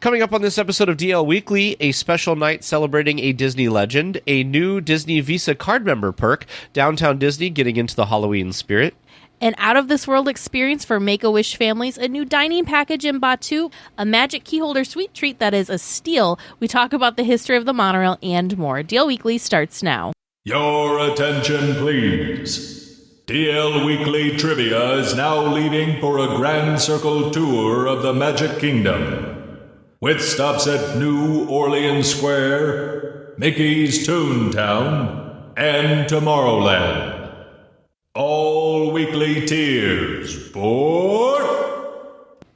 Coming up on this episode of DL Weekly, a special night celebrating a Disney legend, a new Disney Visa Cardmember perk, Downtown Disney getting into the Halloween spirit. An out-of-this-world experience for Make-A-Wish families, a new dining package in Batuu, a Magic Keyholder sweet treat that is a steal. We talk about the history of the monorail and more. DL Weekly starts now. Your attention, please. DL Weekly Trivia is now leaving for a Grand Circle tour of the Magic Kingdom, with stops at New Orleans Square, Mickey's Toontown, and Tomorrowland. All weekly tiers for...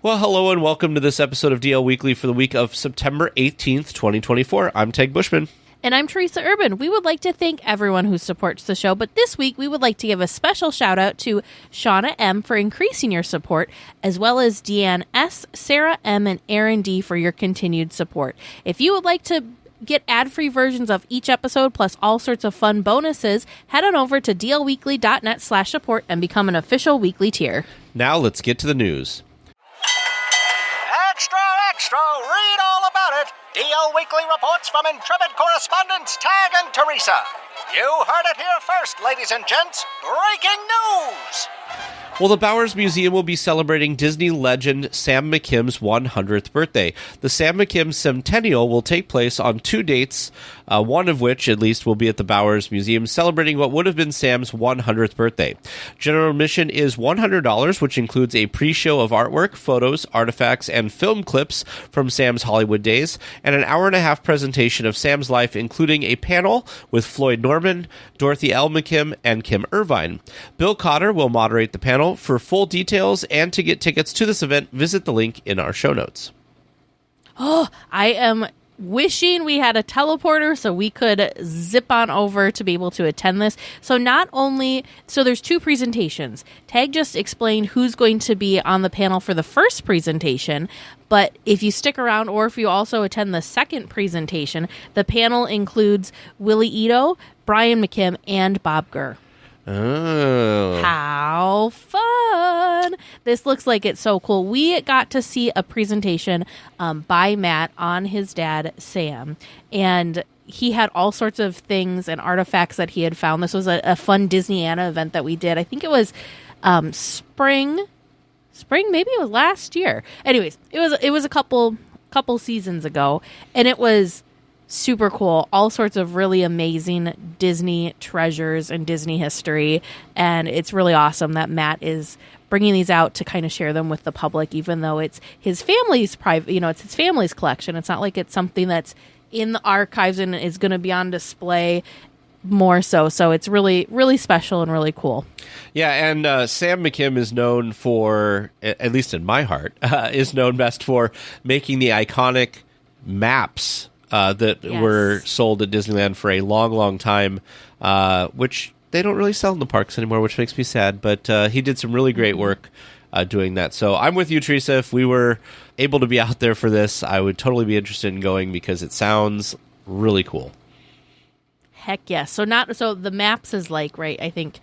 Well, hello and welcome to this episode of DL Weekly for the week of September 18th, 2024. I'm Teg Bushman. And I'm Teresa Urban. We would like to thank everyone who supports the show, but this week we would like to give a special shout out to Shauna M. for increasing your support, as well as Deanne S., Sarah M., and Aaron D. for your continued support. If you would like to get ad-free versions of each episode, plus all sorts of fun bonuses, head on over to dlweekly.net/support and become an official weekly tier. Now let's get to the news. Extra, extra, read all about it. DL Weekly reports from intrepid correspondents Tag and Teresa. You heard it here first, ladies and gents. Breaking news! Well, the Bowers Museum will be celebrating Disney legend Sam McKim's 100th birthday. The Sam McKim Centennial will take place on two dates, one of which, at least, will be at the Bowers Museum, celebrating what would have been Sam's 100th birthday. General admission is $100, which includes a pre-show of artwork, photos, artifacts, and film clips from Sam's Hollywood days, and an hour-and-a-half presentation of Sam's life, including a panel with Floyd Norman, Dorothy L. McKim, and Kim Irvine. Bill Cotter will moderate the panel. For full details and to get tickets to this event, visit the link in our show notes. Oh, I am wishing we had a teleporter so we could zip on over to be able to attend this. So there's two presentations. Tag just explained who's going to be on the panel for the first presentation, but if you stick around or if you also attend the second presentation, the panel includes Willie Ito, Brian McKim, and Bob Gurr. Oh. How fun! This looks like it's so cool. We got to see a presentation by Matt on his dad, Sam, and he had all sorts of things and artifacts that he had found. This was a fun Disneyana event that we did. I think it was spring, maybe it was last year. Anyways, it was a couple seasons ago, and it was super cool. All sorts of really amazing Disney treasures and Disney history. And it's really awesome that Matt is bringing these out to kind of share them with the public, even though it's his family's private, it's his family's collection. It's not like it's something that's in the archives and is going to be on display more so. So it's really, really special and really cool. Yeah, and Sam McKim is known for, at least in my heart, is known best for making the iconic maps that were sold at Disneyland for a long, long time, which they don't really sell in the parks anymore, which makes me sad. But he did some really great work doing that. So I'm with you, Teresa. If we were able to be out there for this, I would totally be interested in going because it sounds really cool. Heck yes. So the maps is right, I think,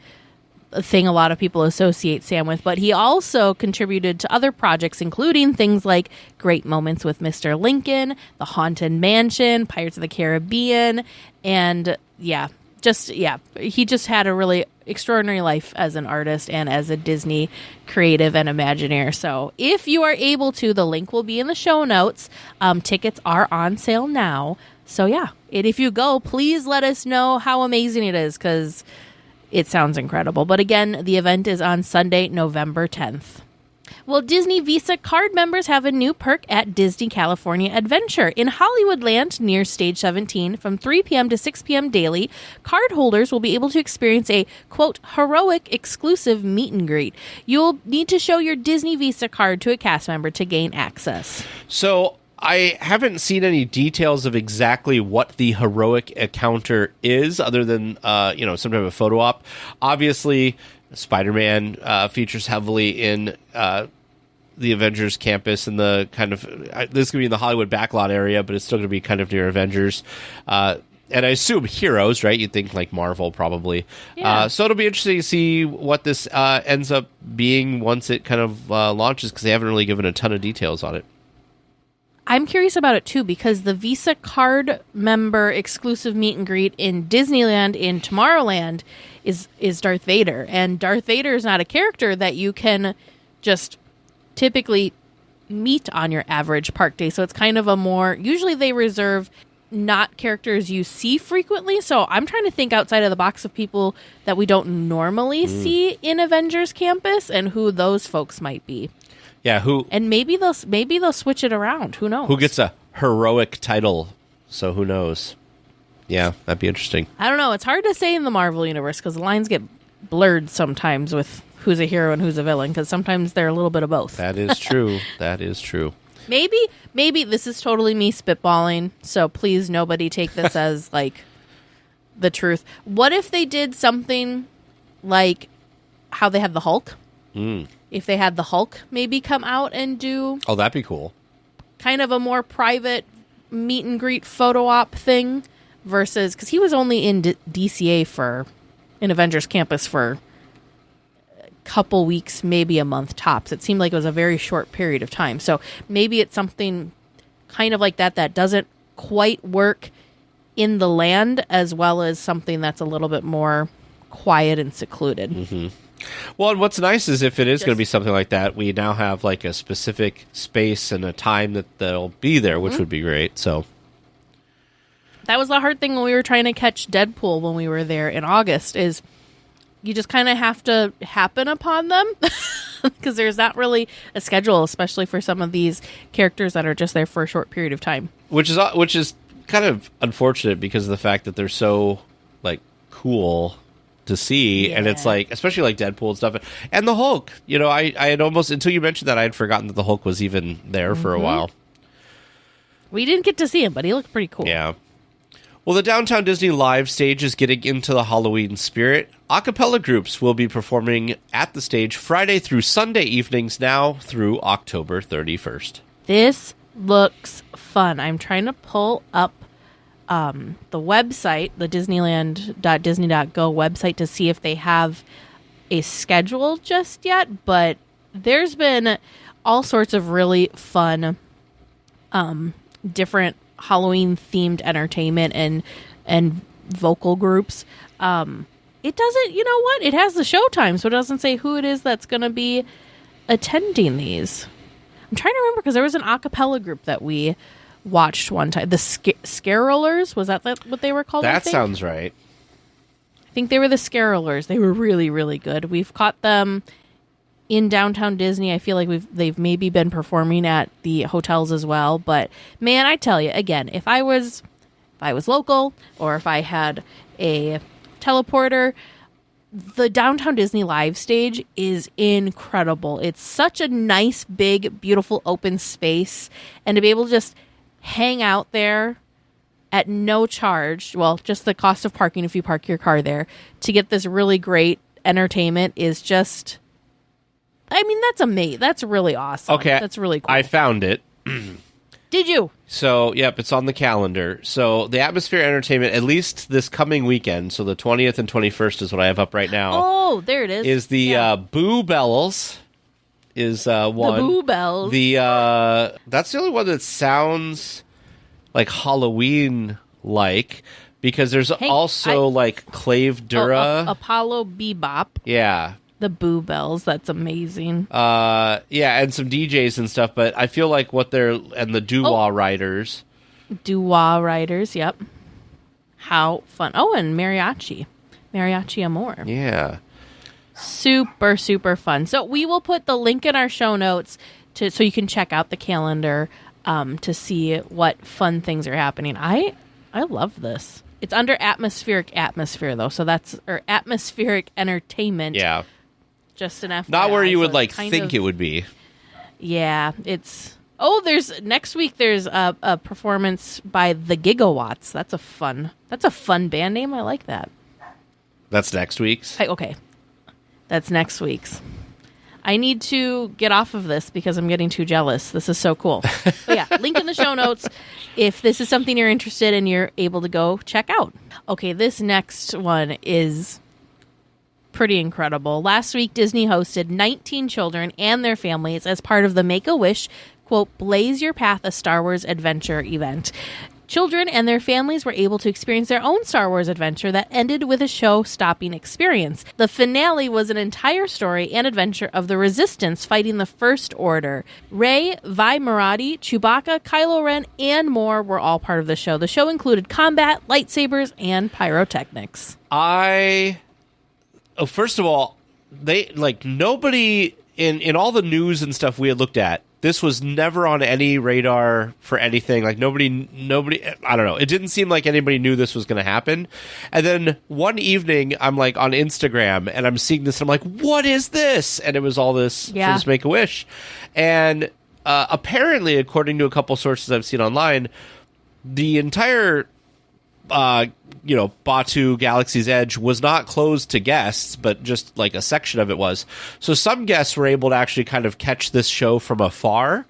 a thing a lot of people associate Sam with, but he also contributed to other projects, including things like Great Moments with Mr. Lincoln, The Haunted Mansion, Pirates of the Caribbean, and he just had a really extraordinary life as an artist and as a Disney creative and Imagineer. So if you are able to, the link will be in the show notes. Tickets are on sale now. So and if you go, please let us know how amazing it is, because it sounds incredible. But again, the event is on Sunday, November 10th. Well, Disney Visa card members have a new perk at Disney California Adventure. In Hollywoodland, near Stage 17, from 3 p.m. to 6 p.m. daily, card holders will be able to experience a, quote, heroic exclusive meet and greet. You'll need to show your Disney Visa card to a cast member to gain access. So I haven't seen any details of exactly what the heroic encounter is, other than some type of photo op. Obviously, Spider-Man features heavily in the Avengers campus and the kind of this could be in the Hollywood backlot area, but it's still going to be kind of near Avengers. And I assume heroes, right? You'd think like Marvel, probably. Yeah. So it'll be interesting to see what this ends up being once it kind of launches, because they haven't really given a ton of details on it. I'm curious about it too, because the Visa Card member exclusive meet and greet in Disneyland in Tomorrowland is Darth Vader. And Darth Vader is not a character that you can just typically meet on your average park day. So it's kind of a more, usually they reserve not characters you see frequently. So I'm trying to think outside of the box of people that we don't normally see in Avengers Campus and who those folks might be. Yeah, and maybe they'll switch it around. Who knows? Who gets a heroic title? So who knows? Yeah, that'd be interesting. I don't know. It's hard to say in the Marvel universe because the lines get blurred sometimes with who's a hero and who's a villain, because sometimes they're a little bit of both. That is true. That is true. Maybe this is totally me spitballing. So please, nobody take this as like the truth. What if they did something like how they had the Hulk? If they had the Hulk maybe come out and do... Oh, that'd be cool. Kind of a more private meet and greet photo op thing versus... Because he was only in DCA in Avengers Campus for a couple weeks, maybe a month tops. It seemed like it was a very short period of time. So maybe it's something kind of like that doesn't quite work in the land, as well as something that's a little bit more quiet and secluded. Mm-hmm. Well, and what's nice is if it is going to be something like that, we now have like a specific space and a time that they'll be there, which would be great. So that was the hard thing when we were trying to catch Deadpool when we were there in August, is you just kind of have to happen upon them because there's not really a schedule, especially for some of these characters that are just there for a short period of time. Which is kind of unfortunate because of the fact that they're so like cool to see, and it's like, especially like Deadpool and stuff, and the Hulk. You know, I had almost, until you mentioned that, I had forgotten that the Hulk was even there for a while. We didn't get to see him, but he looked pretty cool. Yeah. Well, the Downtown Disney live stage is getting into the Halloween spirit. A cappella groups will be performing at the stage Friday through Sunday evenings now through October 31st. This looks fun. I'm trying to pull up the website, the Disneyland.disney.go website, to see if they have a schedule just yet, but there's been all sorts of really fun different Halloween themed entertainment and vocal groups. It doesn't, you know what? It has the showtime, so it doesn't say who it is that's going to be attending these. I'm trying to remember because there was an a cappella group that we watched one time. The Scarolers, was that what they were called? That sounds right. I think they were the Scarolers. They were really, really good. We've caught them in Downtown Disney. I feel like they've maybe been performing at the hotels as well. But man, I tell you, again, if I was local or if I had a teleporter, the Downtown Disney live stage is incredible. It's such a nice, big, beautiful open space, and to be able to just hang out there at no charge, well, just the cost of parking if you park your car there, to get this really great entertainment is just, I mean, that's amazing. That's really awesome. Okay. That's really cool. I found it. Did you? So, yep, it's on the calendar. So, the Atmosphere Entertainment, at least this coming weekend, so the 20th and 21st is what I have up right now. Oh, there it is. Is the Boo Bells is one. The Boo Bells. That's the only one that sounds like Halloween-like, because there's also like Clave Dura. Apollo Bebop. Yeah. The Boo Bells, that's amazing. Yeah, and some DJs and stuff, but I feel like and the Doo-Wah Riders. Doo-Wah Riders, yep. How fun. Oh, and Mariachi Amor. Yeah. Super, super fun. So we will put the link in our show notes so you can check out the calendar to see what fun things are happening. I love this. It's under Atmospheric Atmosphere, though, so that's, or Atmospheric Entertainment. Yeah. Just an FYI. Not where you would, so think it would be. Yeah, it's... Oh, next week there's a performance by the Gigawatts. That's a fun band name. I like that. That's next week's? Okay. That's next week's. I need to get off of this because I'm getting too jealous. This is so cool. But yeah, link in the show notes if this is something you're interested in, you're able to go check out. Okay, this next one is pretty incredible. Last week, Disney hosted 19 children and their families as part of the Make-A-Wish quote, Blaze Your Path, a Star Wars adventure event. Children and their families were able to experience their own Star Wars adventure that ended with a show-stopping experience. The finale was an entire story and adventure of the Resistance fighting the First Order. Rey, Vi Marati, Chewbacca, Kylo Ren, and more were all part of the show. The show included combat, lightsabers, and pyrotechnics. First of all, nobody in all the news and stuff we had looked at, this was never on any radar for anything. Like nobody, I don't know. It didn't seem like anybody knew this was going to happen. And then one evening I'm like on Instagram and I'm seeing this and I'm like, what is this? And it was all this for this Make-A-Wish. And apparently, according to a couple sources I've seen online, the entire Batuu Galaxy's Edge was not closed to guests, but just like a section of it was. So some guests were able to actually kind of catch this show from afar.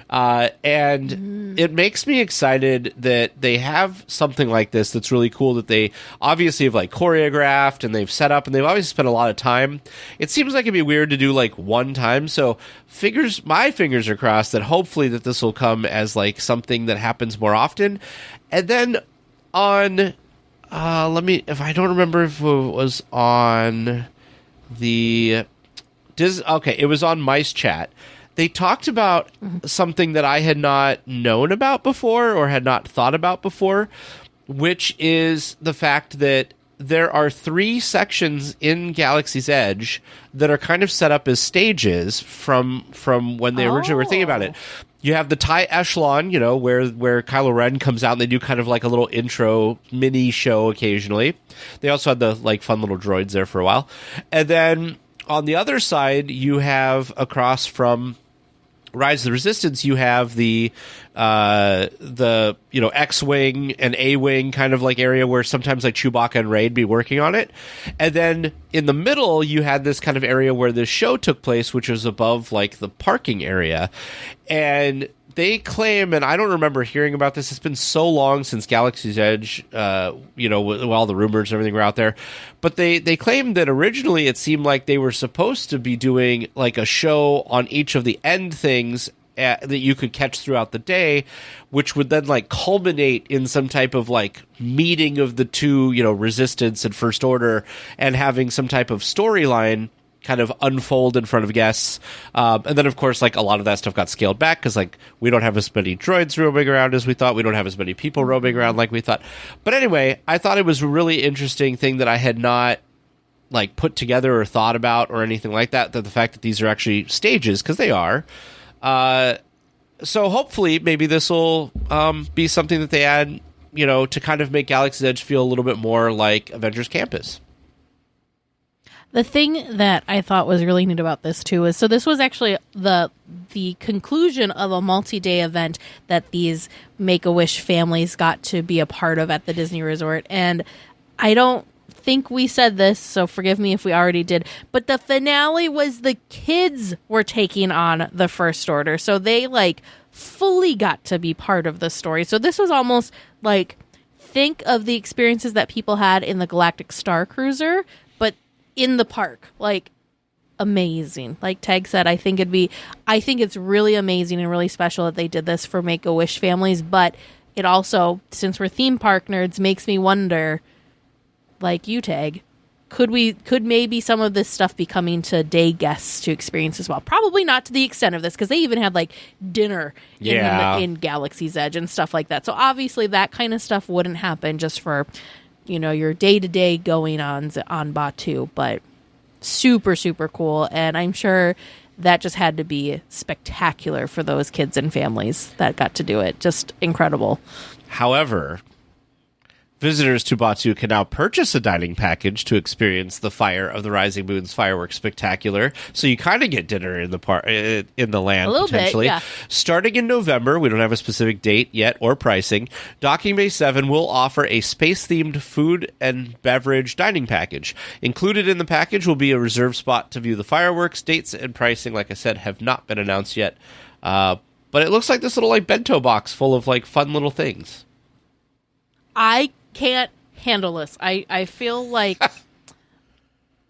And it makes me excited that they have something like this that's really cool, that they obviously have like choreographed and they've set up and they've obviously spent a lot of time. It seems like it'd be weird to do like one time. So my fingers are crossed that hopefully that this will come as like something that happens more often. And then on, if I don't remember if it was on it was on Mice Chat. They talked about something that I had not known about before or had not thought about before, which is the fact that there are 3 sections in Galaxy's Edge that are kind of set up as stages from when they originally were thinking about it. You have the TIE Echelon, where Kylo Ren comes out and they do kind of like a little intro mini show occasionally. They also had the like fun little droids there for a while. And then on the other side, you have across from Rise of the Resistance, you have the X-Wing and A-Wing kind of like area where sometimes like Chewbacca and Rey'd be working on it. And then in the middle, you had this kind of area where the show took place, which was above like the parking area. And they claim, and I don't remember hearing about this, it's been so long since Galaxy's Edge, with all the rumors and everything were out there, but they claim that originally it seemed like they were supposed to be doing like a show on each of the end things that you could catch throughout the day, which would then like culminate in some type of like meeting of the two, Resistance and First Order, and having some type of storyline kind of unfold in front of guests. And then, of course, like a lot of that stuff got scaled back because like we don't have as many droids roaming around as we thought. We don't have as many people roaming around like we thought. But anyway, I thought it was a really interesting thing that I had not like put together or thought about or anything like that, that the fact that these are actually stages, because they are. So hopefully maybe this will be something that they add, to kind of make Galaxy's Edge feel a little bit more like Avengers Campus. The thing that I thought was really neat about this, too, is so this was actually the conclusion of a multi-day event that these Make-A-Wish families got to be a part of at the Disney Resort. And I don't think we said this, so forgive me if we already did, but the finale was the kids were taking on the First Order. So they, like, fully got to be part of the story. So this was almost like, think of the experiences that people had in the Galactic Star Cruiser, but in the park. Like, amazing. Like Tag said, I think it's really amazing and really special that they did this for Make-A-Wish families, but it also, since we're theme park nerds, makes me wonder, like you, Tag, could maybe some of this stuff be coming to day guests to experience as well? Probably not to the extent of this, because they even had like dinner in Galaxy's Edge and stuff like that. So obviously that kind of stuff wouldn't happen just for your day-to-day going-ons on Batuu, but super, super cool. And I'm sure that just had to be spectacular for those kids and families that got to do it. Just incredible. However, visitors to Batuu can now purchase a dining package to experience the Fire of the Rising Moon's fireworks spectacular. So you kind of get dinner in the land, a little potentially. bit, yeah. Starting in November, we don't have a specific date yet or pricing. Docking Bay 7 will offer a space-themed food and beverage dining package. Included in the package will be a reserved spot to view the fireworks. Dates and pricing, like I said, have not been announced yet. But it looks like this little like bento box full of like fun little things. I can't handle this. I feel like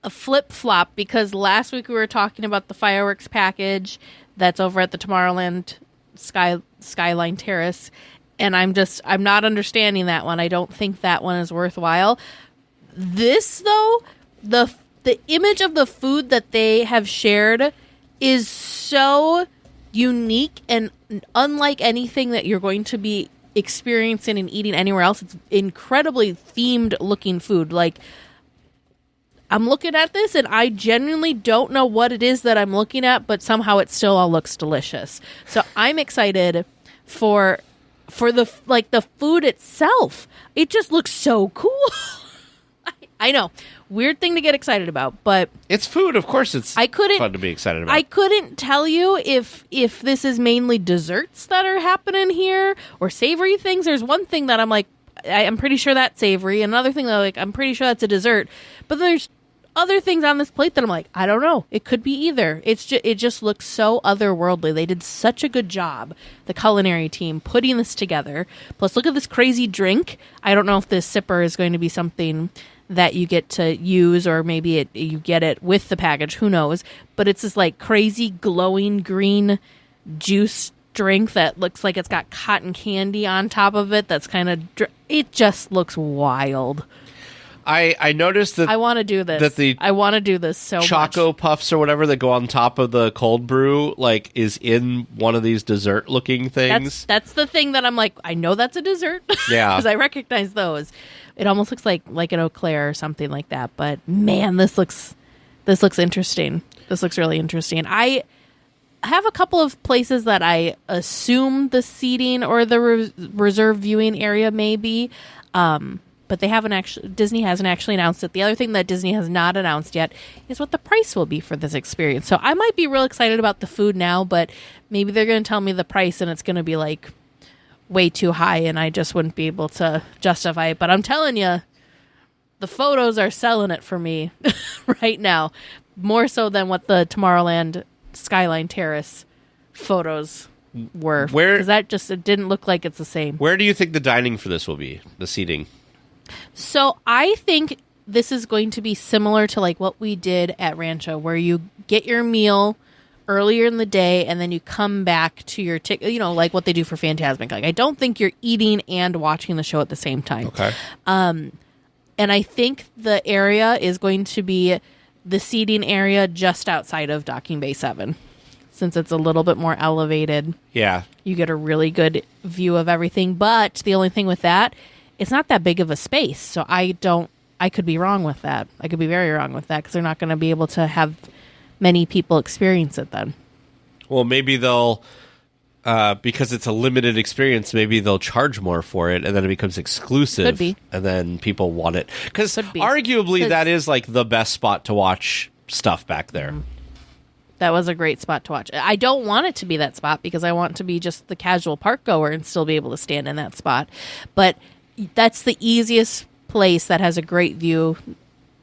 a flip-flop, because last week we were talking about the fireworks package that's over at the Tomorrowland Skyline Terrace, and I'm not understanding that one. I don't think that one is worthwhile. This, though, the image of the food that they have shared is so unique and unlike anything that you're going to be experiencing and eating anywhere else. It's incredibly themed looking food. Like, I'm looking at this and I genuinely don't know what it is that I'm looking at, but somehow it still all looks delicious. So I'm excited for the food itself. It just looks so cool. I know. Weird thing to get excited about, but it's food. Of course, it's fun to be excited about. I couldn't tell you if this is mainly desserts that are happening here or savory things. There's one thing that I'm like, I'm pretty sure that's savory. Another thing that I'm pretty sure that's a dessert. But there's other things on this plate that I'm like, I don't know. It could be either. It just looks so otherworldly. They did such a good job, the culinary team, putting this together. Plus, look at this crazy drink. I don't know if this sipper is going to be something that you get to use, or maybe you get it with the package. Who knows? But it's this like crazy glowing green juice drink that looks like it's got cotton candy on top of it. That's kind of it just looks wild. I noticed that I want to do this. I want to do this so Choco much. Puffs or whatever that go on top of the cold brew is in one of these dessert looking things. That's the thing that I'm like, I know that's a dessert. Yeah, because I recognize those. It almost looks like an Eau Claire or something like that. But man, this looks interesting. This looks really interesting. I have a couple of places that I assume the seating or the reserved viewing area may be. But Disney hasn't actually announced it. The other thing that Disney has not announced yet is what the price will be for this experience. So I might be real excited about the food now, but maybe they're going to tell me the price and it's going to be like way too high and I just wouldn't be able to justify it. But I'm telling you, the photos are selling it for me right now, more so than what the Tomorrowland Skyline Terrace photos were. Because it didn't look like it's the same. Where do you think the dining for this will be, the seating? So I think this is going to be similar to like what we did at Rancho, where you get your meal earlier in the day and then you come back to your ticket, like what they do for Fantasmic. Like, I don't think you're eating and watching the show at the same time. Okay. And I think the area is going to be the seating area just outside of Docking Bay 7. Since it's a little bit more elevated. Yeah. You get a really good view of everything. But the only thing with that, it's not that big of a space. So I could be wrong with that. I could be very wrong with that because they're not going to be able to have many people experience it then. Well, maybe they'll, because it's a limited experience, maybe they'll charge more for it and then it becomes exclusive. Could be. And then people want it. Because arguably that is like the best spot to watch stuff back there. Mm-hmm. That was a great spot to watch. I don't want it to be that spot because I want to be just the casual park goer and still be able to stand in that spot. But that's the easiest place that has a great view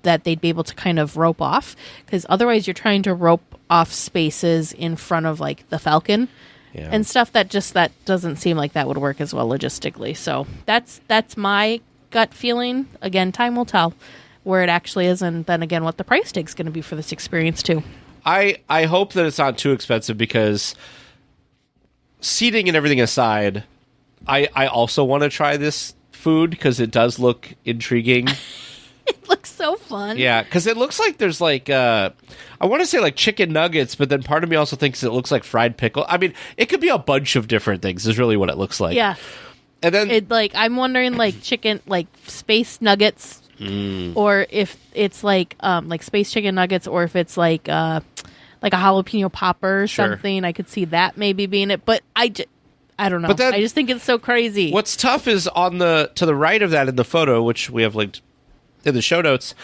that they'd be able to kind of rope off, because otherwise you're trying to rope off spaces in front of like the Falcon and stuff that doesn't seem like that would work as well logistically. So that's my gut feeling. Again, time will tell where it actually is, and then again what the price tag's going to be for this experience too. I hope that it's not too expensive, because seating and everything aside, I also want to try this food because it does look intriguing. It looks so fun. Yeah, because it looks like there's like, I want to say like chicken nuggets, but then part of me also thinks it looks like fried pickle. I mean, it could be a bunch of different things is really what it looks like. Yeah. And then I'm wondering like chicken, like space nuggets, or if it's like space chicken nuggets, or if it's like a jalapeno popper or something. I could see that maybe being it, but I don't know. I just think it's so crazy. What's tough is to the right of that in the photo, which we have linked in the show notes,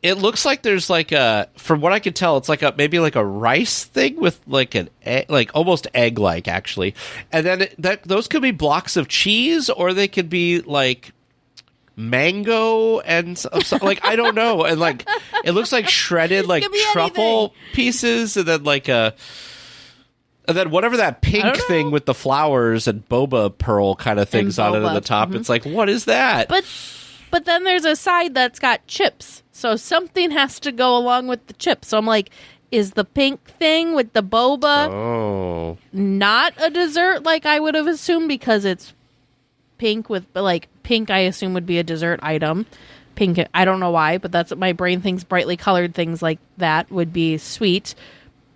it looks like there's like from what I could tell, it's like maybe like a rice thing with like an egg, like almost egg-like actually. And then those could be blocks of cheese, or they could be like mango and like I don't know, and like it looks like shredded like truffle pieces, and then and then whatever that pink thing with the flowers and boba pearl kind of things on it at the top. It's like, what is that? But then there's a side that's got chips, so something has to go along with the chips. So I'm like, is the pink thing with the boba. Oh. Not a dessert like I would have assumed because it's pink with, like, pink I assume would be a dessert item. Pink, I don't know why, but that's what my brain thinks. Brightly colored things like that would be sweet.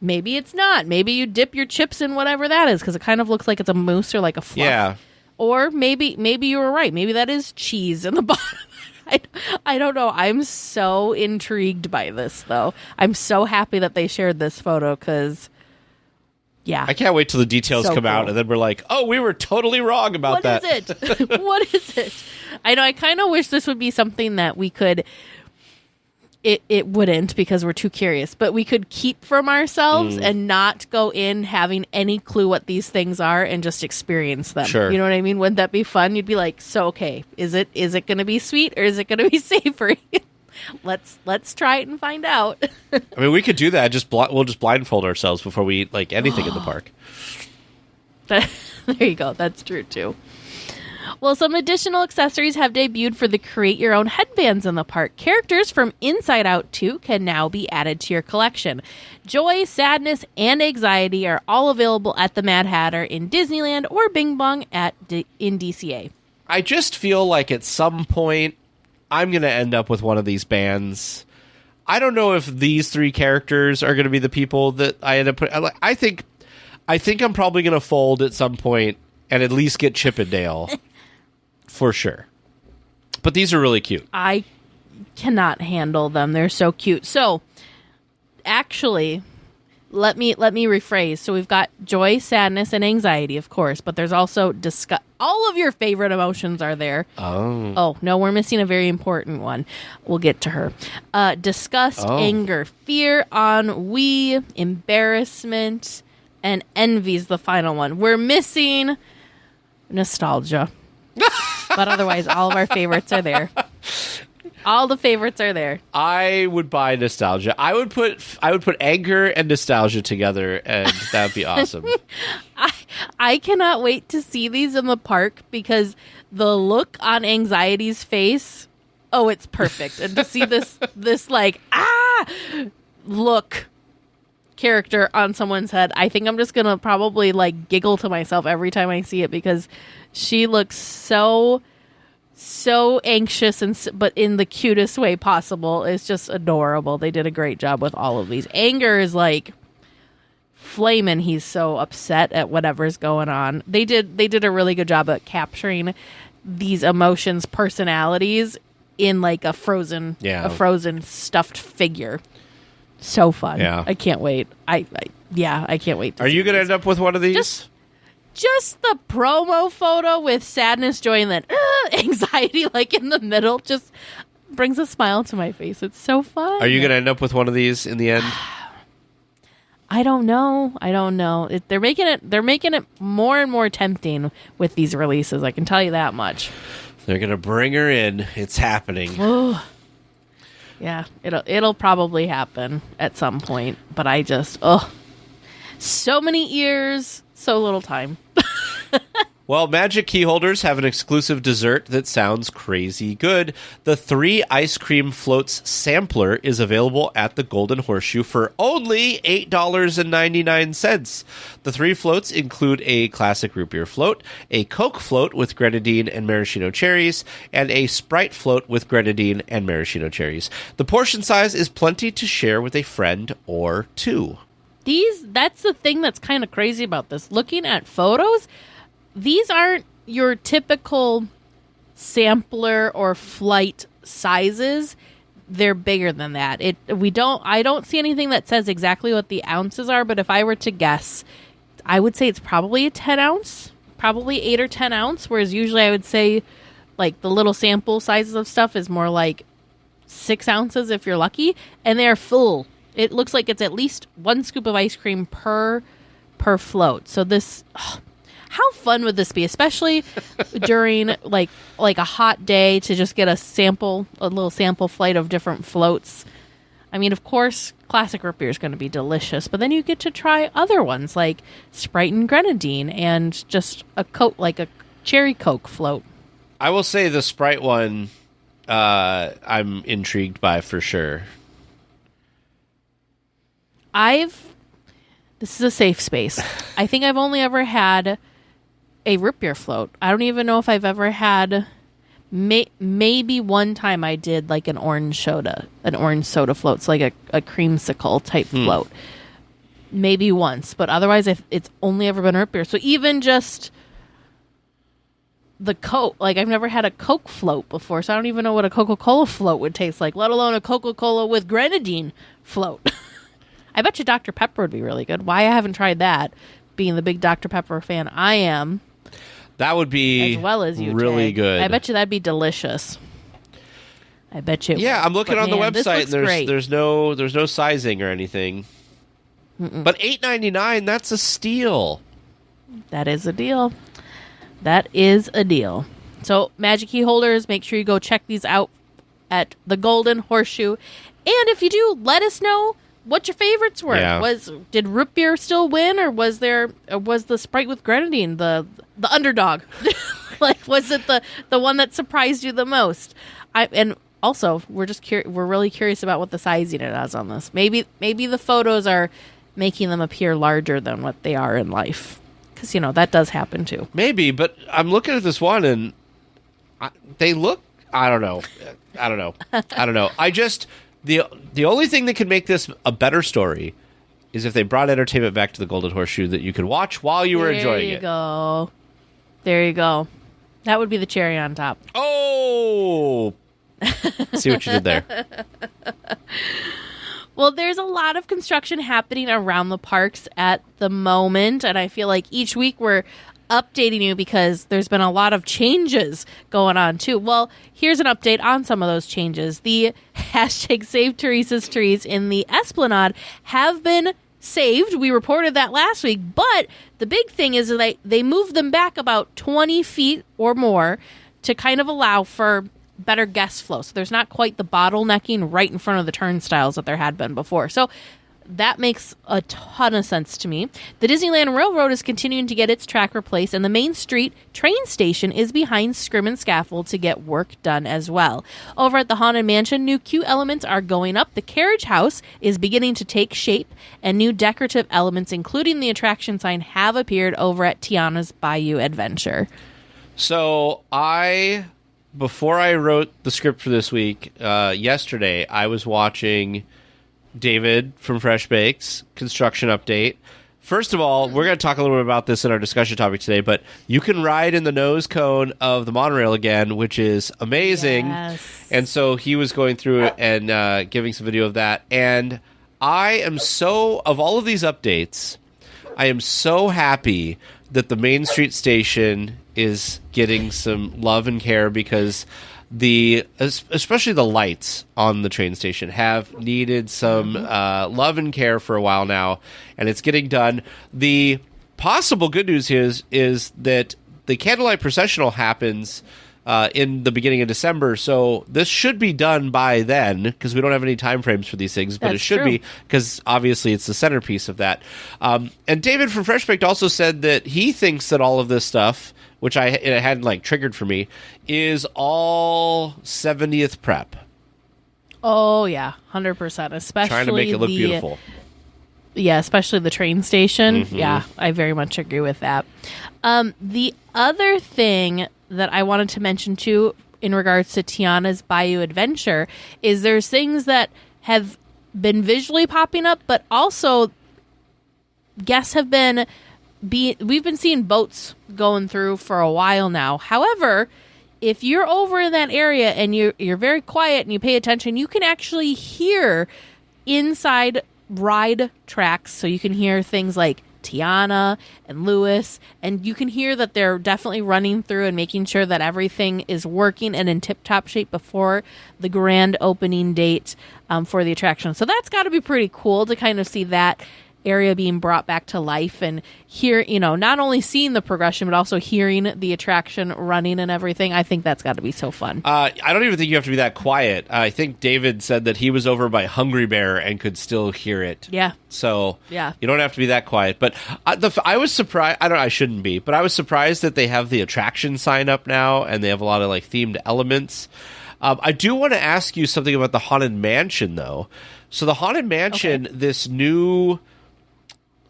Maybe it's not. Maybe you dip your chips in whatever that is because it kind of looks like it's a mousse or like a fluff. Yeah. Or maybe you were right. Maybe that is cheese in the bottom. I don't know. I'm so intrigued by this, though. I'm so happy that they shared this photo because, yeah. I can't wait till the details come out, cool. and then we're like, oh, we were totally wrong about that. What is it? What is it? I know. I kind of wish this would be something that we could... It wouldn't because we're too curious, but we could keep from ourselves and not go in having any clue what these things are and just experience them. Sure. You know what I mean? Wouldn't that be fun? You'd be like, so okay, is it going to be sweet or is it going to be savory? Let's try it and find out. I mean, we could do that. We'll just blindfold ourselves before we eat like anything in the park. There you go. That's true too. Well, some additional accessories have debuted for the Create Your Own headbands in the park. Characters from Inside Out 2 can now be added to your collection. Joy, sadness, and anxiety are all available at the Mad Hatter in Disneyland or Bing Bong in DCA. I just feel like at some point I'm going to end up with one of these bands. I don't know if these three characters are going to be the people that I end up putting. I think I'm probably going to fold at some point and at least get Chippendale. For sure. But these are really cute. I cannot handle them. They're so cute. So, actually, let me rephrase. So we've got joy, sadness, and anxiety, of course, but there's also disgust. All of your favorite emotions are there. Oh, no, we're missing a very important one. We'll get to her. Disgust, anger, fear, ennui, embarrassment, and envy is the final one. We're missing nostalgia. But otherwise, all of our favorites are there. All the favorites are there. I would buy nostalgia. I would put anger and nostalgia together, and that would be awesome. I cannot wait to see these in the park because the look on Anxiety's face, oh, it's perfect. And to see this like look character on someone's head, I think I'm just gonna probably like giggle to myself every time I see it because she looks so anxious but in the cutest way possible. It's just adorable. They did a great job with all of these. Anger is like flaming. He's so upset at whatever's going on. They did a really good job at capturing these emotions, personalities in like a frozen stuffed figure. So fun. Yeah. I can't wait. I can't wait. Are you going to end up with one of these? Just the promo photo with sadness, joy, and then anxiety like in the middle just brings a smile to my face. It's so fun. Are you going to end up with one of these in the end? I don't know. They're making it more and more tempting with these releases. I can tell you that much. They're going to bring her in. It's happening. Yeah, it'll probably happen at some point, but I just so many years, so little time. Well, Magic Keyholders have an exclusive dessert that sounds crazy good. The 3 ice cream floats sampler is available at the Golden Horseshoe for only $8.99. The 3 floats include a classic root beer float, a Coke float with grenadine and maraschino cherries, and a Sprite float with grenadine and maraschino cherries. The portion size is plenty to share with a friend or two. That's the thing that's kind of crazy about this. Looking at photos, these aren't your typical sampler or flight sizes. They're bigger than that. I don't see anything that says exactly what the ounces are, but if I were to guess, I would say it's probably a 10 ounce, probably 8 or 10 ounce, whereas usually I would say like the little sample sizes of stuff is more like 6 ounces if you're lucky, and they're full. It looks like it's at least 1 scoop of ice cream per float. So this, how fun would this be, especially during like a hot day to just get a little sample flight of different floats. I mean, of course, classic root beer is going to be delicious, but then you get to try other ones like Sprite and grenadine and just a Coke, like a cherry Coke float. I will say the Sprite one, I'm intrigued by for sure. This is a safe space. I think I've only ever had a root beer float. I don't even know if I've ever had. Maybe one time I did like an orange soda float. It's like a creamsicle type float. Maybe once, but otherwise it's only ever been root beer. So even just the Coke, like I've never had a Coke float before, so I don't even know what a Coca-Cola float would taste like, let alone a Coca-Cola with grenadine float. I bet you Dr. Pepper would be really good. Why I haven't tried that, being the big Dr. Pepper fan I am. That would be as well as you, really Jay. good. I bet you that'd be delicious. I bet you. Yeah, I'm looking on the website, and there's no sizing or anything. But $8.99, that's a steal. That is a deal. That is a deal. So, Magic Keyholders, make sure you go check these out at the Golden Horseshoe. And if you do, let us know what your favorites were. Yeah. Did root beer still win, or was the Sprite with grenadine the underdog? Like, was it the one that surprised you the most? And also, we're really curious about what the sizing it has on this. Maybe the photos are making them appear larger than what they are in life. Because, that does happen too. Maybe, but I'm looking at this one, and they look... I don't know. The only thing that could make this a better story is if they brought entertainment back to the Golden Horseshoe that you could watch while you were enjoying it. There you go. That would be the cherry on top. Oh! See what you did there. Well, there's a lot of construction happening around the parks at the moment, and I feel like each week we're updating you because there's been a lot of changes going on too. Well, here's an update on some of those changes. The hashtag Save Teresa's Trees in the Esplanade have been saved. We reported that last week, but the big thing is that they moved them back about 20 feet or more to kind of allow for better guest flow. So there's not quite the bottlenecking right in front of the turnstiles that there had been before. So that makes a ton of sense to me. The Disneyland Railroad is continuing to get its track replaced, and the Main Street train station is behind Scrim and Scaffold to get work done as well. Over at the Haunted Mansion, new queue elements are going up. The carriage house is beginning to take shape, and new decorative elements, including the attraction sign, have appeared over at Tiana's Bayou Adventure. So before I wrote the script for this week, yesterday, I was watching David from Fresh Bakes construction update. First of all, we're going to talk a little bit about this in our discussion topic today, but you can ride in the nose cone of the monorail again, which is amazing. Yes. And so he was going through it and giving some video of that. And of all of these updates, I am so happy that the Main Street station is getting some love and care, because especially the lights on the train station have needed some love and care for a while now, and it's getting done. The possible good news is that the candlelight processional happens in the beginning of December, so this should be done by then, because we don't have any time frames for these things, but That's it should true. be, because obviously it's the centerpiece of that. And David from Fresh Baked also said that he thinks that all of this stuff, which it hadn't triggered for me, is all 70th prep. Oh yeah, 100%. Especially Trying to make it look beautiful. Yeah, especially the train station. Mm-hmm. Yeah, I very much agree with that. The other thing that I wanted to mention too, in regards to Tiana's Bayou Adventure, is there's things that have been visually popping up, but also guests have we've been seeing boats going through for a while now. However, if you're over in that area and you're very quiet and you pay attention, you can actually hear inside ride tracks. So you can hear things like Tiana and Lewis, and you can hear that they're definitely running through and making sure that everything is working and in tip-top shape before the grand opening date for the attraction. So that's got to be pretty cool to kind of see that area being brought back to life and hear, not only seeing the progression, but also hearing the attraction running and everything. I think that's got to be so fun. I don't even think you have to be that quiet. I think David said that he was over by Hungry Bear and could still hear it. Yeah. So yeah, you don't have to be that quiet. But I was surprised. I shouldn't be, but I was surprised that they have the attraction sign up now and they have a lot of themed elements. I do want to ask you something about the Haunted Mansion, though. So the Haunted Mansion, this new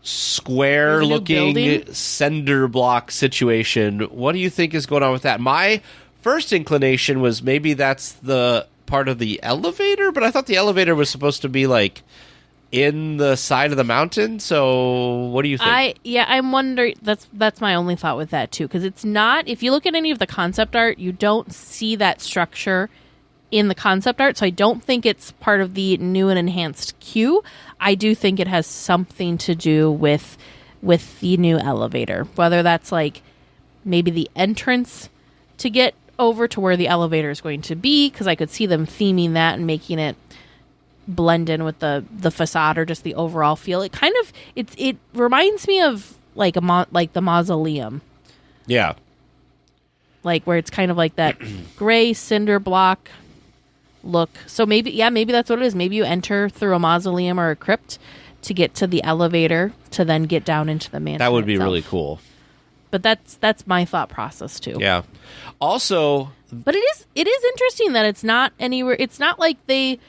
square-looking cinder block situation, what do you think is going on with that? My first inclination was maybe that's the part of the elevator, but I thought the elevator was supposed to be like in the side of the mountain. So what do you think? I'm wondering. That's my only thought with that too, because it's not. If you look at any of the concept art, you don't see that structure in the concept art. So I don't think it's part of the new and enhanced queue. I do think it has something to do with the new elevator, whether that's like maybe the entrance to get over to where the elevator is going to be, because I could see them theming that and making it blend in with the facade or just the overall feel. It kind of it reminds me of like like the mausoleum. Yeah. Like where it's kind of like that gray cinder block look. So maybe that's what it is. Maybe you enter through a mausoleum or a crypt to get to the elevator to then get down into the mansion. That would be itself. really cool. But that's my thought process too. Yeah. Also, but it is interesting that it's not anywhere. It's not like they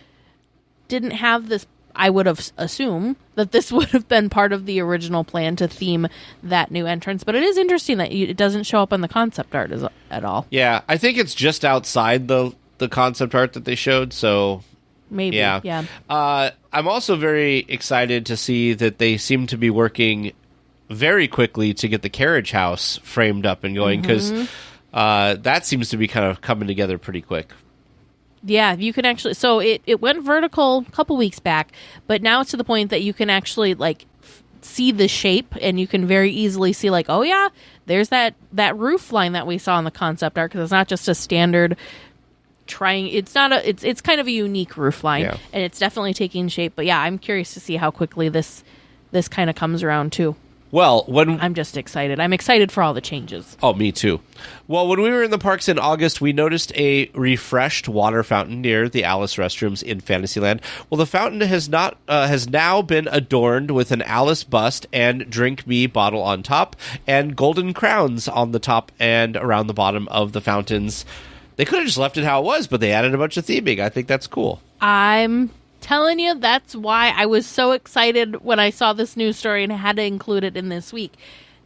didn't have this. I would have assumed that this would have been part of the original plan to theme that new entrance. But it is interesting that it doesn't show up in the concept art at all. Yeah, I think it's just outside the concept art that they showed. So maybe, yeah. I'm also very excited to see that they seem to be working very quickly to get the carriage house framed up and going, because that seems to be kind of coming together pretty quick. Yeah, you can actually. So it went vertical a couple weeks back, but now it's to the point that you can actually like see the shape, and you can very easily see like, oh yeah, there's that roof line that we saw in the concept art, because it's not just a standard it's not it's kind of a unique roof line, and it's definitely taking shape. But yeah, I'm curious to see how quickly this kind of comes around too. Well, I'm just excited. I'm excited for all the changes. Oh, me too. Well, when we were in the parks in August, we noticed a refreshed water fountain near the Alice restrooms in Fantasyland. Well, the fountain has now been adorned with an Alice bust and Drink Me bottle on top, and golden crowns on the top and around the bottom of the fountains. They could have just left it how it was, but they added a bunch of theming. I think that's cool. I'm telling you, that's why I was so excited when I saw this news story and had to include it in this week.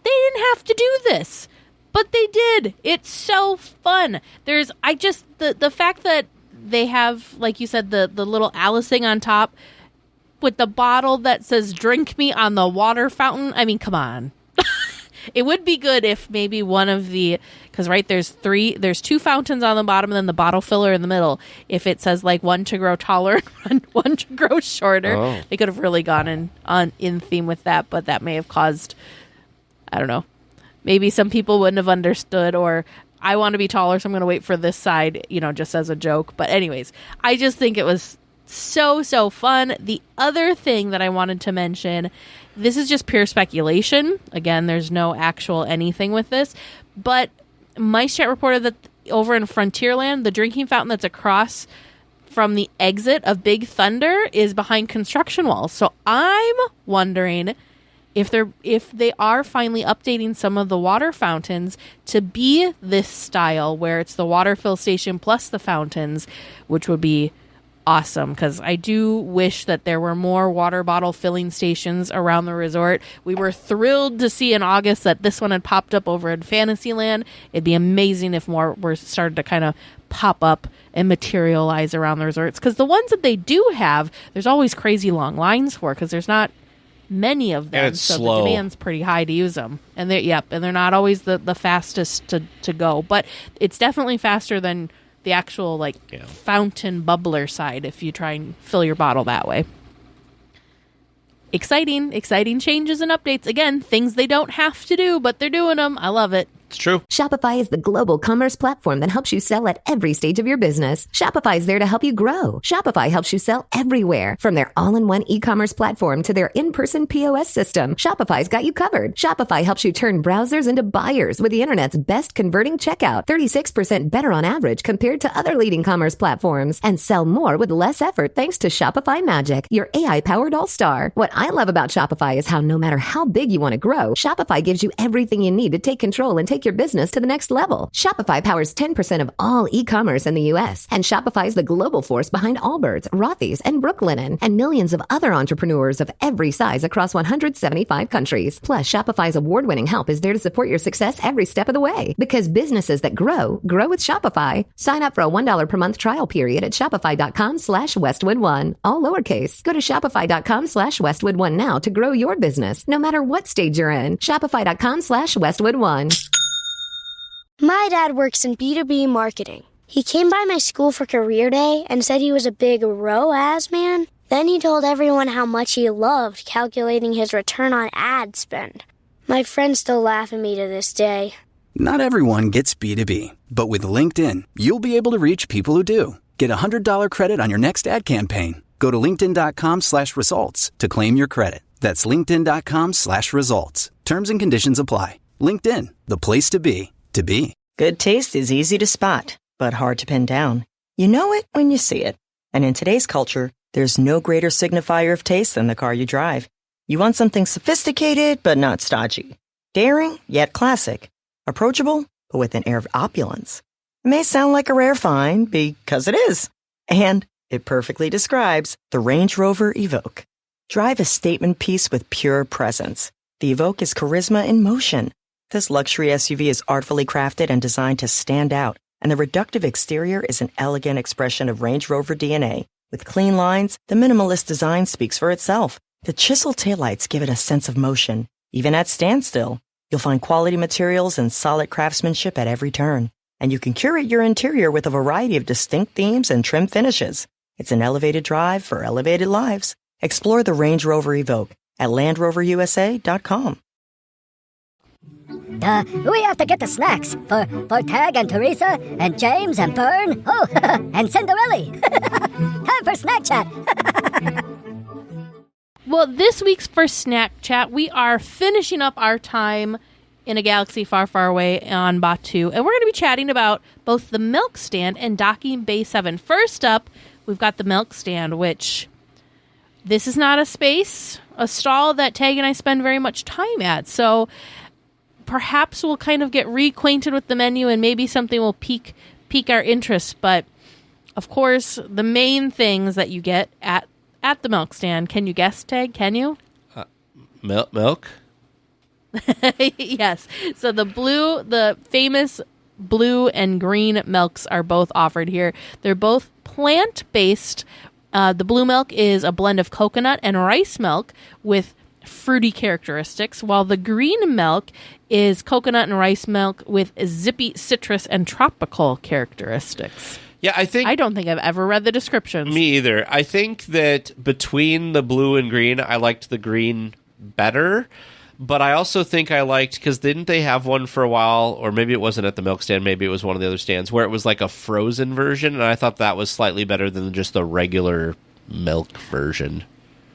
They didn't have to do this, but they did. It's so fun. The fact that they have, like you said, the little Alice thing on top with the bottle that says "Drink Me" on the water fountain. I mean, come on. It would be good if maybe one of the, because there's two fountains on the bottom and then the bottle filler in the middle. If it says like one to grow taller and one to grow shorter, they could have really gone in theme with that. But that may have caused, I don't know, maybe some people wouldn't have understood, or I want to be taller, so I'm going to wait for this side, just as a joke. But anyways, I just think it was so fun. The other thing that I wanted to mention, this is just pure speculation. Again, there's no actual anything with this, but MiceChat reported that over in Frontierland, the drinking fountain that's across from the exit of Big Thunder is behind construction walls. So I'm wondering if they are finally updating some of the water fountains to be this style, where it's the water fill station plus the fountains, which would be awesome, because I do wish that there were more water bottle filling stations around the resort. We were thrilled to see in August that this one had popped up over in Fantasyland. It'd be amazing if more were started to kind of pop up and materialize around the resorts, because the ones that they do have, there's always crazy long lines for, because there's not many of them, and it's so slow. The demand's pretty high to use them, and they're not always the fastest to go, but it's definitely faster than the actual fountain bubbler side if you try and fill your bottle that way. Exciting changes and updates. Again, things they don't have to do, but they're doing them. I love it. It's true. Shopify is the global commerce platform that helps you sell at every stage of your business. Shopify is there to help you grow. Shopify helps you sell everywhere, from their all-in-one e-commerce platform to their in-person POS system. Shopify's got you covered. Shopify helps you turn browsers into buyers with the internet's best converting checkout, 36% better on average compared to other leading commerce platforms, and sell more with less effort thanks to Shopify Magic, your AI-powered all-star. What I love about Shopify is how no matter how big you want to grow, Shopify gives you everything you need to take control and take take your business to the next level. Shopify powers 10% of all e-commerce in the U.S., and Shopify is the global force behind Allbirds, Rothy's, and Brooklinen, and millions of other entrepreneurs of every size across 175 countries. Plus, Shopify's award-winning help is there to support your success every step of the way. Because businesses that grow with Shopify. Sign up for a $1 per month trial period at shopify.com/Westwood1. All lowercase. Go to shopify.com/Westwood1 now to grow your business, no matter what stage you're in. Shopify.com/Westwood1. My dad works in B2B marketing. He came by my school for career day and said he was a big ROAS man. Then he told everyone how much he loved calculating his return on ad spend. My friends still laugh at me to this day. Not everyone gets B2B, but with LinkedIn, you'll be able to reach people who do. Get a $100 credit on your next ad campaign. Go to linkedin.com/results to claim your credit. That's linkedin.com/results. Terms and conditions apply. LinkedIn, the place to be, to be. Good taste is easy to spot, but hard to pin down. You know it when you see it. And in today's culture, there's no greater signifier of taste than the car you drive. You want something sophisticated, but not stodgy. Daring, yet classic. Approachable, but with an air of opulence. It may sound like a rare find, because it is. And it perfectly describes the Range Rover Evoque. Drive a statement piece with pure presence. The Evoque is charisma in motion. This luxury SUV is artfully crafted and designed to stand out, and the reductive exterior is an elegant expression of Range Rover DNA. With clean lines, the minimalist design speaks for itself. The chiseled taillights give it a sense of motion, even at standstill. You'll find quality materials and solid craftsmanship at every turn. And you can curate your interior with a variety of distinct themes and trim finishes. It's an elevated drive for elevated lives. Explore the Range Rover Evoque at LandRoverUSA.com. We have to get the snacks for Tag and Teresa and James and Bern. Oh, and Cinderella. Time for SnackChat. Well, this week's first Snack Chat, we are finishing up our time in a galaxy far, far away on Batuu, and we're going to be chatting about both the milk stand and docking Bay 7. First up, we've got the milk stand, which this is not a stall that Tag and I spend very much time at, so perhaps we'll kind of get reacquainted with the menu and maybe something will pique our interest, but of course, the main things that you get at the milk stand. Can you guess, Tag? Can you? Milk? Yes. So the famous blue and green milks are both offered here. They're both plant-based. The blue milk is a blend of coconut and rice milk with fruity characteristics, while the green milk is coconut and rice milk with zippy citrus and tropical characteristics. Yeah, I don't think I've ever read the descriptions. Me either. I think that between the blue and green, I liked the green better. But I also think I liked, because didn't they have one for a while, or maybe it wasn't at the milk stand, maybe it was one of the other stands, where it was like a frozen version, and I thought that was slightly better than just the regular milk version.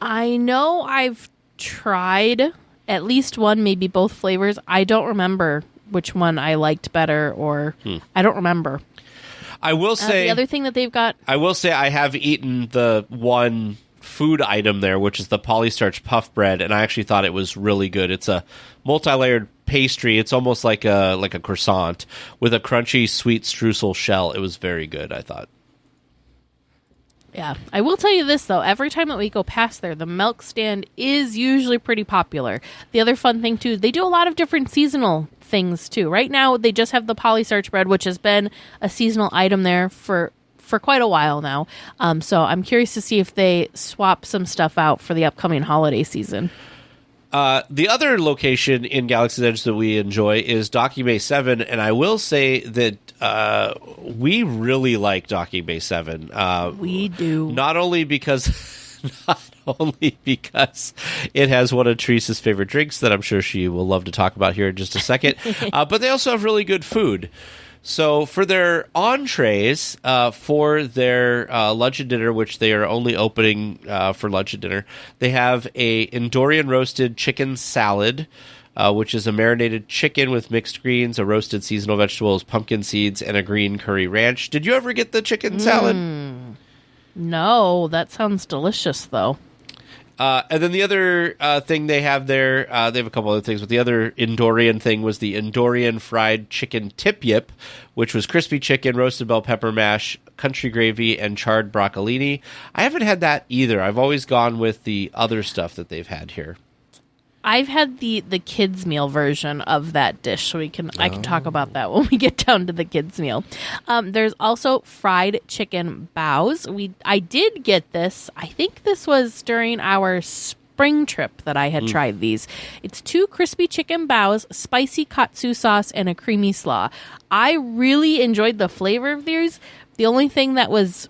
I know I've tried at least one, maybe both flavors. I don't remember which one I liked better, or I don't remember. I will say... the other thing that they've got... I will say I have eaten the one food item there, which is the polystarch puff bread, and I actually thought it was really good. It's a multi-layered pastry. It's almost like a croissant with a crunchy sweet streusel shell. It was very good, I thought. Yeah. I will tell you this, though. Every time that we go past there, the milk stand is usually pretty popular. The other fun thing, too, they do a lot of different seasonal things, too. Right now, they just have the polystarch bread, which has been a seasonal item there for quite a while now. So I'm curious to see if they swap some stuff out for the upcoming holiday season. The other location in Galaxy's Edge that we enjoy is Docking Bay 7, and I will say that we really like Docking Bay 7. We do. Not only because it has one of Teresa's favorite drinks that I'm sure she will love to talk about here in just a second, but they also have really good food. So for their entrees, for their lunch and dinner, which they are only opening for lunch and dinner, they have a Endorian roasted chicken salad, which is a marinated chicken with mixed greens, a roasted seasonal vegetables, pumpkin seeds, and a green curry ranch. Did you ever get the chicken salad? No, that sounds delicious, though. And then the other thing they have there, they have a couple other things, but the other Endorian thing was the Endorian fried chicken tip yip, which was crispy chicken, roasted bell pepper mash, country gravy, and charred broccolini. I haven't had that either. I've always gone with the other stuff that they've had here. I've had the kids meal version of that dish, so I can talk about that when we get down to the kids meal. There's also fried chicken baos. I did get this. I think this was during our spring trip that I had tried these. It's 2 crispy chicken baos, spicy katsu sauce, and a creamy slaw. I really enjoyed the flavor of these. The only thing that was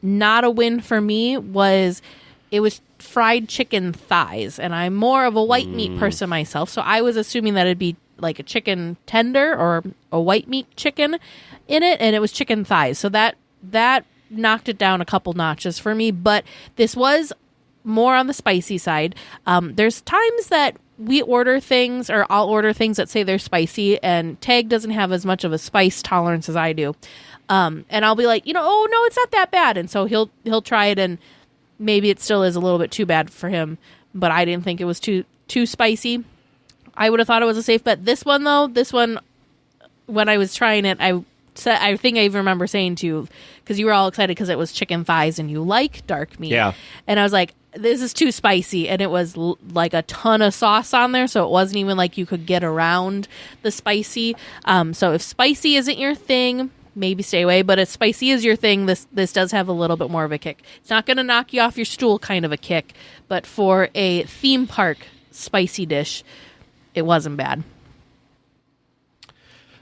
not a win for me was it was fried chicken thighs, and I'm more of a white meat person myself, so I was assuming that it'd be like a chicken tender or a white meat chicken in it, and it was chicken thighs. So that knocked it down a couple notches for me, but this was more on the spicy side. There's times that we order things, or I'll order things that say they're spicy, and Tag doesn't have as much of a spice tolerance as I do. And I'll be like, oh no, it's not that bad. And so he'll try it, and maybe it still is a little bit too bad for him, but I didn't think it was too spicy. I would have thought it was a safe bet. This one, when I was trying it, I think I even remember saying to you, because you were all excited because it was chicken thighs and you like dark meat. Yeah. And I was like, this is too spicy. And it was like a ton of sauce on there, so it wasn't even like you could get around the spicy. So if spicy isn't your thing, maybe stay away, but if spicy is your thing, this does have a little bit more of a kick. It's not going to knock you off your stool kind of a kick, but for a theme park spicy dish, it wasn't bad.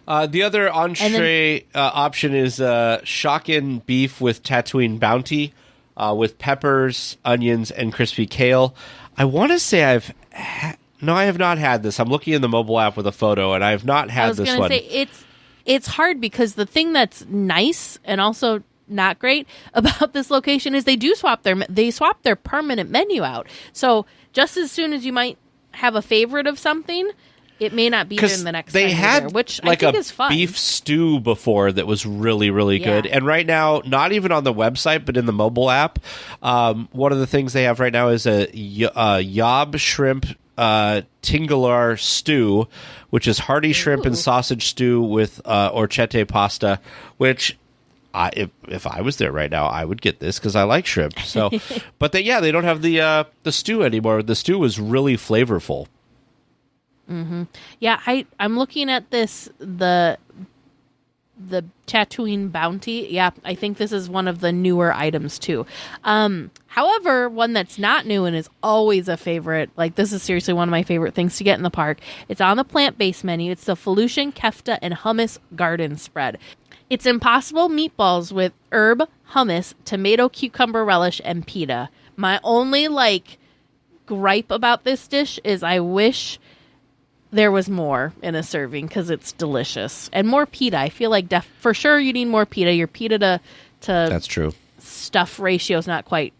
The other entree option is Shockin' beef with Tatooine bounty with peppers, onions, and crispy kale. I want to say I have not had this. I'm looking in the mobile app with a photo, and I have not had this one. I was going to say, it's hard because the thing that's nice and also not great about this location is they swap their permanent menu out. So just as soon as you might have a favorite of something, it may not be there in the next they time had either, which like I think is fun. Beef stew before that was really, really good. And right now, not even on the website, but in the mobile app, one of the things they have right now is a yob shrimp tingalar stew, which is hearty shrimp and sausage stew with orchette pasta, which if I was there right now, I would get this because I like shrimp. So, but they don't have the stew anymore. The stew was really flavorful. Mm-hmm. Yeah, I'm looking at this, the Tatooine bounty. Yeah, I think this is one of the newer items too. However, one that's not new and is always a favorite, like this is seriously one of my favorite things to get in the park. It's on the plant-based menu. It's the Felucian kefta and hummus garden spread. It's impossible meatballs with herb, hummus, tomato, cucumber relish, and pita. My only gripe about this dish is I wish there was more in a serving because it's delicious. And more pita. I feel like for sure you need more pita. Your pita to that's true. Stuff ratio is not quite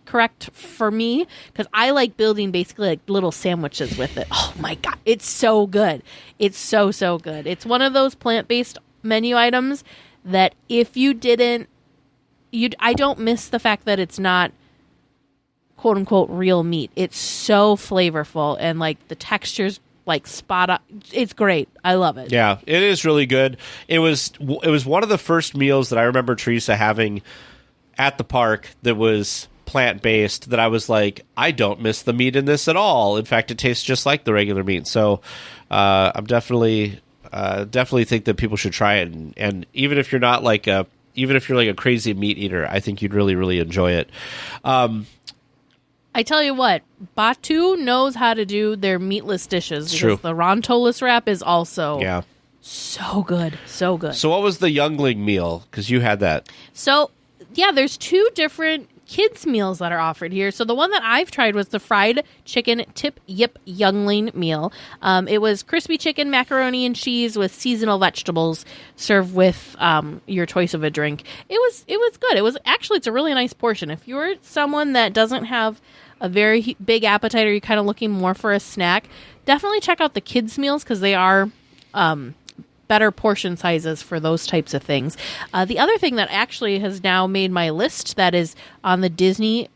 correct for me because I like building basically like little sandwiches with it. Oh my God. It's so good. It's so good. It's one of those plant-based menu items that if you didn't, I don't miss the fact that it's not quote unquote real meat. It's so flavorful and like the texture's spot on. It's great. I love it. Yeah, it is really good. It was one of the first meals that I remember Teresa having at the park that was plant-based that I was like, I don't miss the meat in this at all. In fact, it tastes just like the regular meat. So I'm definitely think that people should try it. And even if you're not even if you're like a crazy meat eater, I think you'd really, really enjoy it. I tell you what, Batuu knows how to do their meatless dishes. It's true. The Rontolis wrap is also so good. So good. So what was the youngling meal? Because you had that. So, yeah, there's 2 different kids meals that are offered here. So the one that I've tried was the fried chicken tip yip youngling meal. It was crispy chicken, macaroni and cheese with seasonal vegetables served with your choice of a drink. It was good. It's a really nice portion. If you're someone that doesn't have a very big appetite or you're kind of looking more for a snack, definitely check out the kids meals because they are better portion sizes for those types of things. The other thing that actually has now made my list that is on the Disney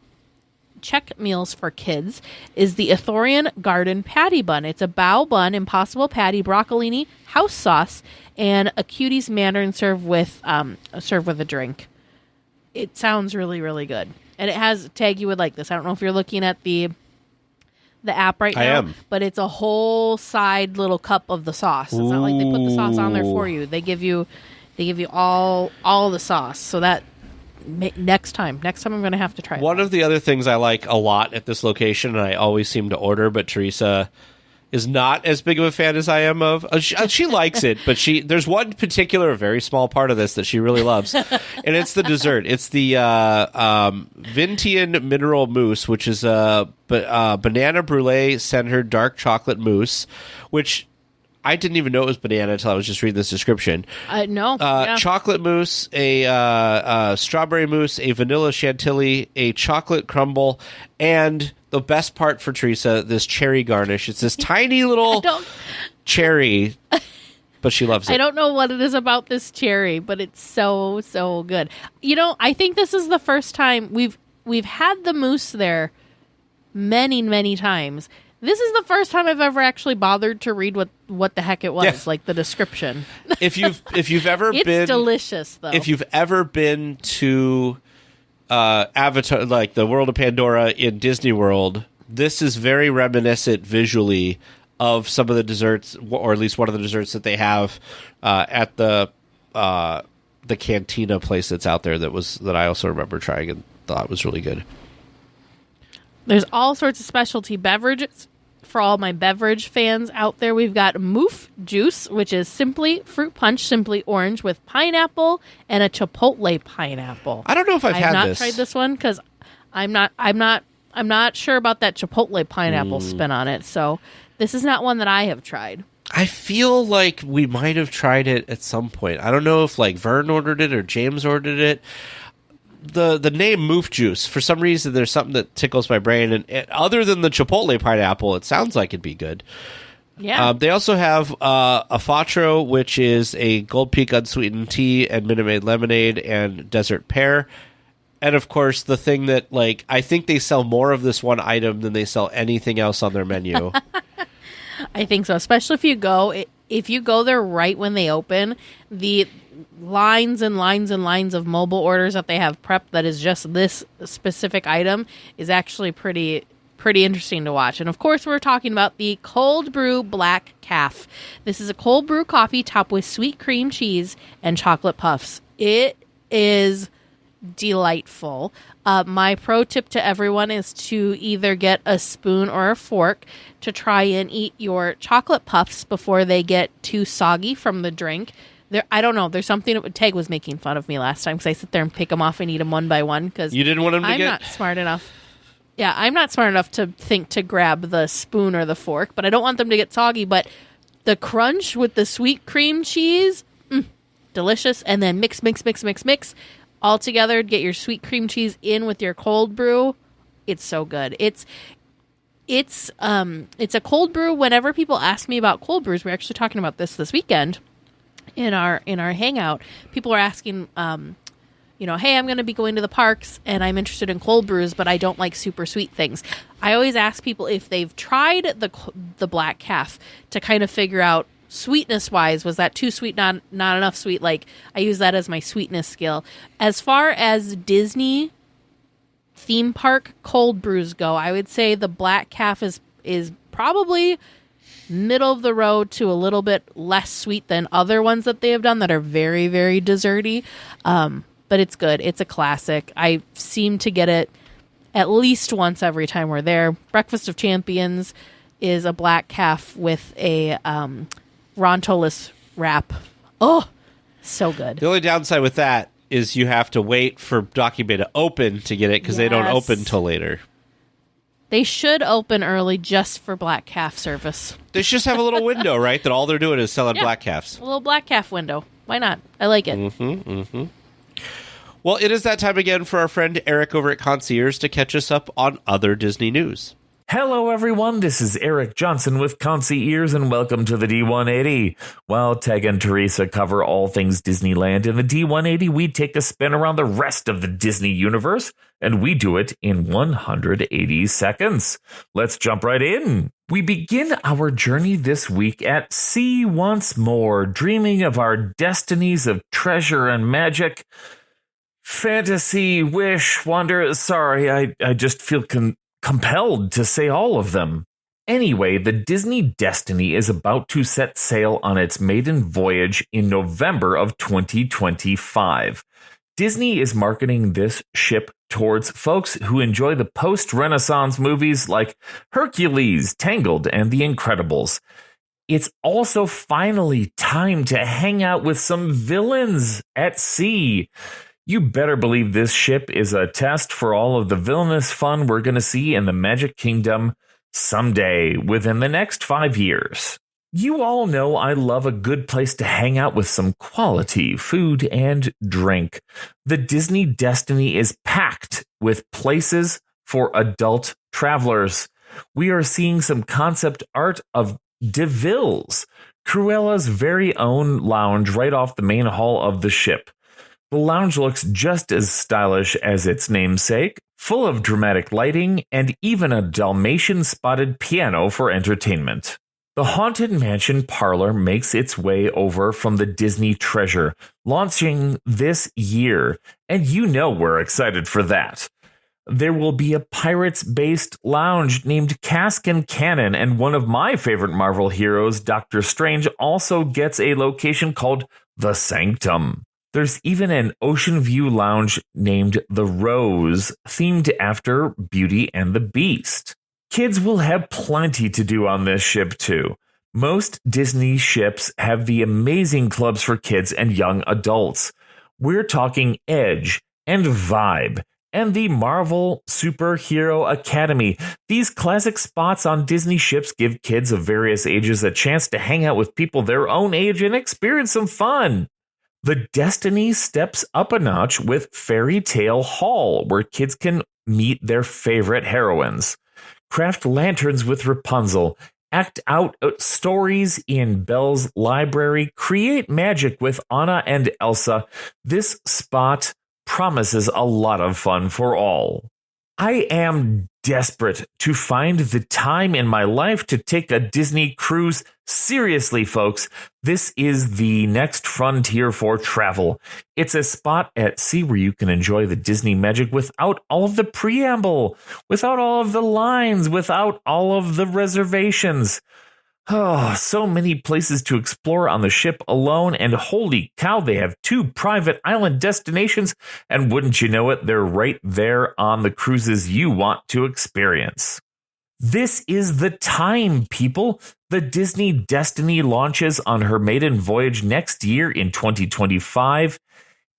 check meals for kids is the Ithorian Garden Patty Bun. It's a bao bun, impossible patty, broccolini, house sauce, and a Cutie's Mandarin served with a drink. It sounds really, really good. And it has, Tag, you would like this. I don't know if you're looking at the app right now. I am. But it's a whole side little cup of the sauce. It's not like they put the sauce on there for you. They give you all the sauce. So that next time I'm going to have to try One of the other things I like a lot at this location, and I always seem to order, but Teresa is not as big of a fan as I am of. She likes it, but there's one particular, very small part of this that she really loves, and it's the dessert. It's the Vintian Mineral Mousse, which is a banana brulee centered dark chocolate mousse, which I didn't even know it was banana until I was just reading this description. No. Chocolate mousse, a strawberry mousse, a vanilla chantilly, a chocolate crumble, and the best part for Teresa, this cherry garnish. It's this tiny little cherry, but she loves it. I don't know what it is about this cherry, but it's so, so good. You know, I think this is the first time we've had the mousse there many, many times. This is the first time I've ever actually bothered to read what the heck it was, like the description. If you've ever it's been, delicious though. If you've ever been to Avatar, like the World of Pandora in Disney World, this is very reminiscent visually of some of the desserts, or at least one of the desserts that they have at the Cantina place that's out there that I also remember trying and thought was really good. There's all sorts of specialty beverages for all my beverage fans out there. We've got Moof Juice, which is simply fruit punch, simply orange with pineapple and a chipotle pineapple. I don't know if I've had not this. tried this one because I'm not sure about that chipotle pineapple spin on it. So this is not one that I have tried. I feel like we might have tried it at some point. I don't know if like Vern ordered it or James ordered it. The name Moof Juice, for some reason, there's something that tickles my brain. And other than the chipotle pineapple, it sounds like it'd be good. Yeah. They also have a Fatro, which is a Gold Peak unsweetened tea and Minute Maid lemonade and desert pear. And, of course, the thing that, like, I think they sell more of this one item than they sell anything else on their menu. I think so, especially if you go there right when they open, the lines and lines and lines of mobile orders that they have prepped that is just this specific item is actually pretty interesting to watch. And of course, we're talking about the Cold Brew Black Calf. This is a cold brew coffee topped with sweet cream cheese and chocolate puffs. It is delightful. My pro tip to everyone is to either get a spoon or a fork to try and eat your chocolate puffs before they get too soggy from the drink. I don't know. There's something. Tag was making fun of me last time because I sit there and pick them off and eat them one by one because you didn't want him to I'm not smart enough. Yeah, I'm not smart enough to think to grab the spoon or the fork, but I don't want them to get soggy. But the crunch with the sweet cream cheese, delicious. And then mix all together. Get your sweet cream cheese in with your cold brew. It's so good. It's a cold brew. Whenever people ask me about cold brews, we're actually talking about this weekend. In our hangout, people are asking, hey, I'm going to be going to the parks and I'm interested in cold brews, but I don't like super sweet things. I always ask people if they've tried the Black Calf to kind of figure out sweetness wise, was that too sweet, not enough sweet? Like I use that as my sweetness scale. As far as Disney theme park cold brews go, I would say the Black Calf is probably middle of the road to a little bit less sweet than other ones that they have done that are very, very desserty. But it's good. It's a classic. I seem to get it at least once every time we're there. Breakfast of Champions is a Black Calf with a Rontolis wrap. Oh, so good. The only downside with that is you have to wait for Docky Bay to open to get it because they don't open till later. They should open early just for Black Calf service. They should just have a little window, right? That all they're doing is selling Black Calves. A little Black Calf window. Why not? I like it. Well, it is that time again for our friend Eric over at Concierge to catch us up on other Disney news. Hello, everyone. This is Eric Johnson with Concy Ears, and welcome to the D180. While Tag and Teresa cover all things Disneyland, in the D180, we take a spin around the rest of the Disney universe, and we do it in 180 seconds. Let's jump right in. We begin our journey this week at sea once more, dreaming of our destinies of treasure and magic. Fantasy, wish, wonder. Sorry, I just feel compelled to say all of them. Anyway, the Disney Destiny is about to set sail on its maiden voyage in November of 2025. Disney is marketing this ship towards folks who enjoy the post-Renaissance movies like Hercules, Tangled, and The Incredibles. It's also finally time to hang out with some villains at sea. You better believe this ship is a test for all of the villainous fun we're going to see in the Magic Kingdom someday within the next 5 years. You all know I love a good place to hang out with some quality food and drink. The Disney Destiny is packed with places for adult travelers. We are seeing some concept art of DeVille's, Cruella's very own lounge right off the main hall of the ship. The lounge looks just as stylish as its namesake, full of dramatic lighting and even a Dalmatian-spotted piano for entertainment. The Haunted Mansion parlor makes its way over from the Disney Treasure, launching this year, and you know we're excited for that. There will be a Pirates-based lounge named Cask and Cannon, and one of my favorite Marvel heroes, Doctor Strange, also gets a location called The Sanctum. There's even an ocean view lounge named The Rose, themed after Beauty and the Beast. Kids will have plenty to do on this ship, too. Most Disney ships have the amazing clubs for kids and young adults. We're talking Edge and Vibe and the Marvel Superhero Academy. These classic spots on Disney ships give kids of various ages a chance to hang out with people their own age and experience some fun. The Destiny steps up a notch with Fairy Tale Hall, where kids can meet their favorite heroines, craft lanterns with Rapunzel, act out stories in Belle's library, create magic with Anna and Elsa. This spot promises a lot of fun for all. I am desperate to find the time in my life to take a Disney cruise. Seriously, folks, this is the next frontier for travel. It's a spot at sea where you can enjoy the Disney magic without all of the preamble, without all of the lines, without all of the reservations. Oh, so many places to explore on the ship alone, and holy cow, they have 2 private island destinations, and wouldn't you know it, they're right there on the cruises you want to experience. This is the time, people. The Disney Destiny launches on her maiden voyage next year in 2025.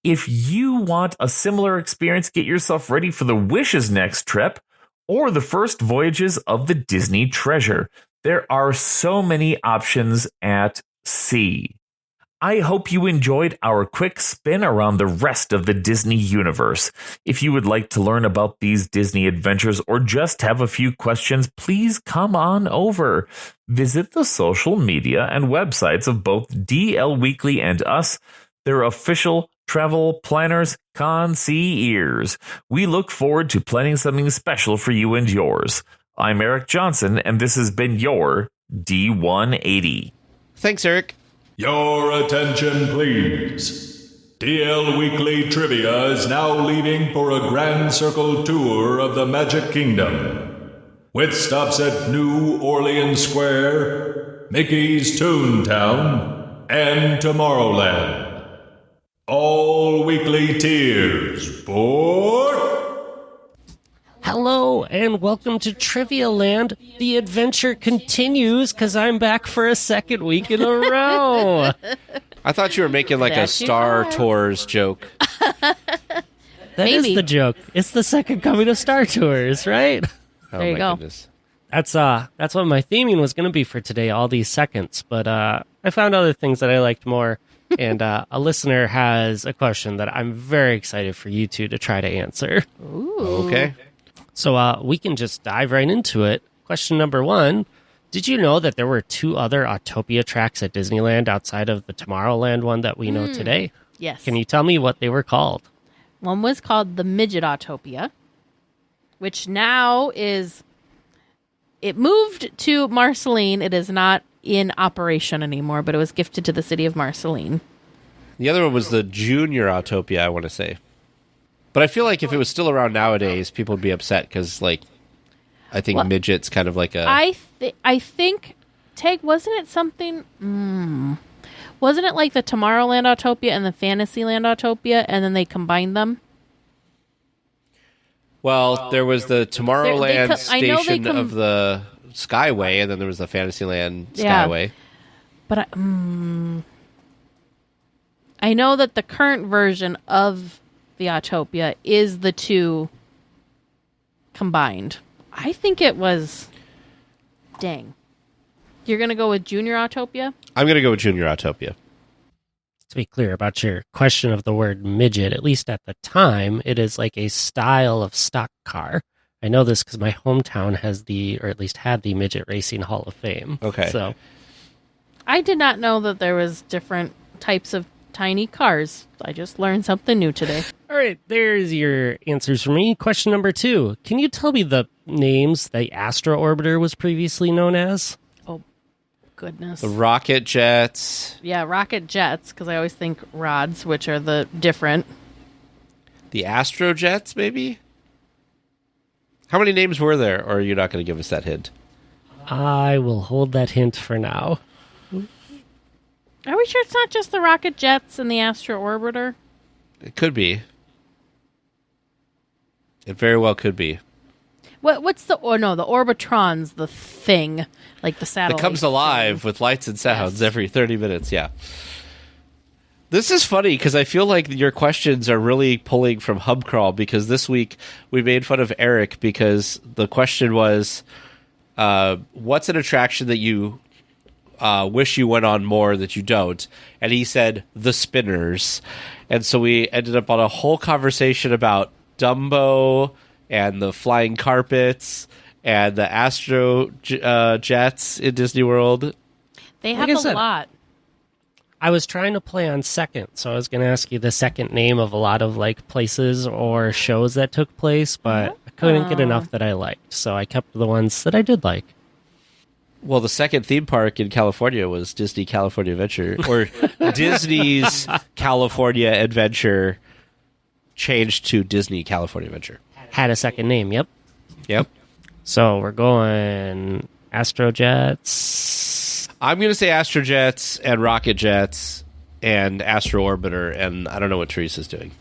If you want a similar experience, get yourself ready for the Wish's next trip or the first voyages of the Disney Treasure. There are so many options at sea. I hope you enjoyed our quick spin around the rest of the Disney universe. If you would like to learn about these Disney adventures or just have a few questions, please come on over. Visit the social media and websites of both DLWeekly and us. They're official travel planners, concierges. We look forward to planning something special for you and yours. I'm Eric Johnson, and this has been your D180. Thanks, Eric. Your attention, please. DL Weekly Trivia is now leaving for a Grand Circle tour of the Magic Kingdom, with stops at New Orleans Square, Mickey's Toontown, and Tomorrowland. All weekly tiers for... Hello and welcome to Trivia Land. The adventure continues because I'm back for a second week in a row. I thought you were making like a Star Tours joke. That is the joke. It's the second coming of Star Tours, right? There you go. Goodness. That's what my theming was going to be for today, all these seconds. But I found other things that I liked more. And a listener has a question that I'm very excited for you two to try to answer. Ooh. Okay. So we can just dive right into it. Question number 1. Did you know that there were 2 other Autopia tracks at Disneyland outside of the Tomorrowland one that we know today? Yes. Can you tell me what they were called? One was called the Midget Autopia, which now is... It moved to Marceline. It is not in operation anymore, but it was gifted to the city of Marceline. The other one was the Junior Autopia, I want to say. But I feel like if it was still around nowadays, people would be upset because, like, I think midget's kind of like a... I think, Tag, wasn't it something... Wasn't it like the Tomorrowland Autopia and the Fantasyland Autopia, and then they combined them? Well, there was the Tomorrowland station of the Skyway, and then there was the Fantasyland Skyway. But I know that the current version of the Autopia is the 2 combined. I think it was... Dang. You're going to go with Junior Autopia? I'm going to go with Junior Autopia. To be clear about your question of the word midget, at least at the time, it is like a style of stock car. I know this because my hometown has or at least had the Midget Racing Hall of Fame. Okay. So I did not know that there was different types of tiny cars. I just learned something new today. All right, there's your answers for me. Question number 2. Can you tell me the names the Astro Orbiter was previously known as? Oh, goodness. The Rocket Jets. Yeah, Rocket Jets, because I always think rods, which are the different. The Astro Jets, maybe? How many names were there, or are you not going to give us that hint? I will hold that hint for now. Are we sure it's not just the Rocket Jets and the Astro Orbiter? It could be. It very well could be. What's the... Oh, no, the Orbitron's the thing. Like the satellite. It comes alive with lights and sounds every 30 minutes, yeah. This is funny because I feel like your questions are really pulling from Hubcrawl because this week we made fun of Eric because the question was, what's an attraction that you wish you went on more that you don't? And he said, the Spinners. And so we ended up on a whole conversation about Dumbo and the flying carpets and the Astro Jets in Disney World. They have a lot. I was trying to play on second, so I was going to ask you the second name of a lot of like places or shows that took place, but I couldn't get enough that I liked, so I kept the ones that I did like. Well, the second theme park in California was Disney California Adventure, or Disney's California Adventure changed to Disney California Adventure. Had a second name, yep. Yep. So we're going Astrojets. I'm going to say Astrojets and Rocket Jets and Astro Orbiter, and I don't know what Teresa's doing.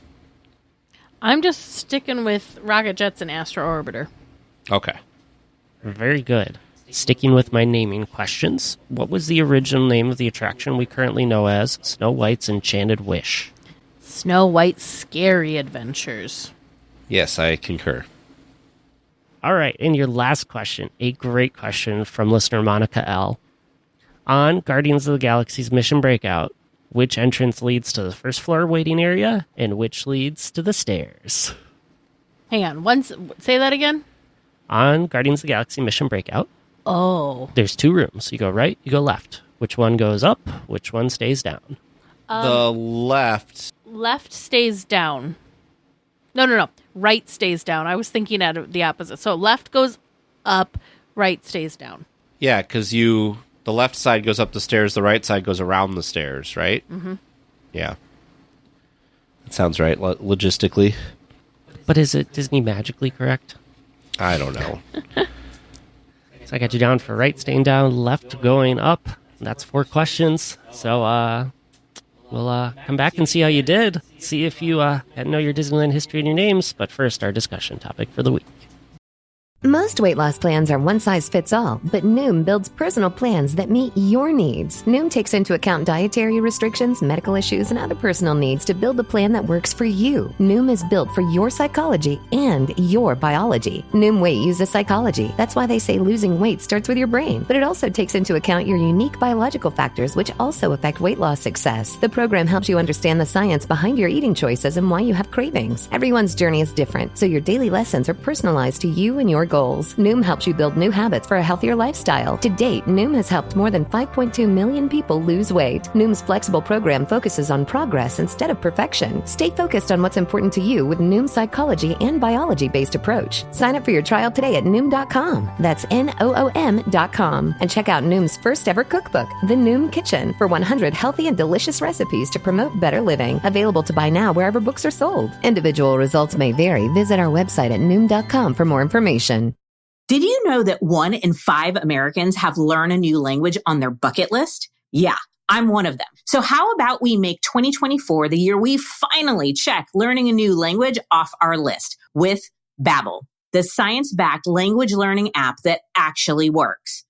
I'm just sticking with Rocket Jets and Astro Orbiter. Okay. Very good. Sticking with my naming questions, what was the original name of the attraction we currently know as Snow White's Enchanted Wish? Snow White's Scary Adventures. Yes, I concur. All right, and your last question, a great question from listener Monica L. On Guardians of the Galaxy's Mission Breakout, which entrance leads to the first floor waiting area and which leads to the stairs? Hang on, say that again? On Guardians of the Galaxy Mission Breakout, there's 2 rooms. You go right, you go left. Which one goes up? Which one stays down? The left. Left stays down. No. Right stays down. I was thinking at the opposite. So left goes up, right stays down. Yeah, because the left side goes up the stairs, the right side goes around the stairs, right? Mm-hmm. Yeah. That sounds right, logistically. But is it Disney magically correct? I don't know. So I got you down for right staying down, left going up. That's 4 questions. So we'll come back and see how you did. See if you know your Disneyland history and your names. But first, our discussion topic for the week. Most weight loss plans are one size fits all, but Noom builds personal plans that meet your needs. Noom takes into account dietary restrictions, medical issues, and other personal needs to build the plan that works for you. Noom is built for your psychology and your biology. Noom Weight uses psychology. That's why they say losing weight starts with your brain. But it also takes into account your unique biological factors, which also affect weight loss success. The program helps you understand the science behind your eating choices and why you have cravings. Everyone's journey is different, so your daily lessons are personalized to you and your goals. Noom helps you build new habits for a healthier lifestyle. To date, Noom has helped more than 5.2 million people lose weight. Noom's flexible program focuses on progress instead of perfection. Stay focused on what's important to you with Noom's psychology and biology-based approach. Sign up for your trial today at Noom.com. That's Noom.com. And check out Noom's first ever cookbook, The Noom Kitchen, for 100 healthy and delicious recipes to promote better living. Available to buy now wherever books are sold. Individual results may vary. Visit our website at Noom.com for more information. Did you know that 1 in 5 Americans have learn a new language on their bucket list? Yeah, I'm one of them. So how about we make 2024 the year we finally check learning a new language off our list with Babbel, the science-backed language learning app that actually works.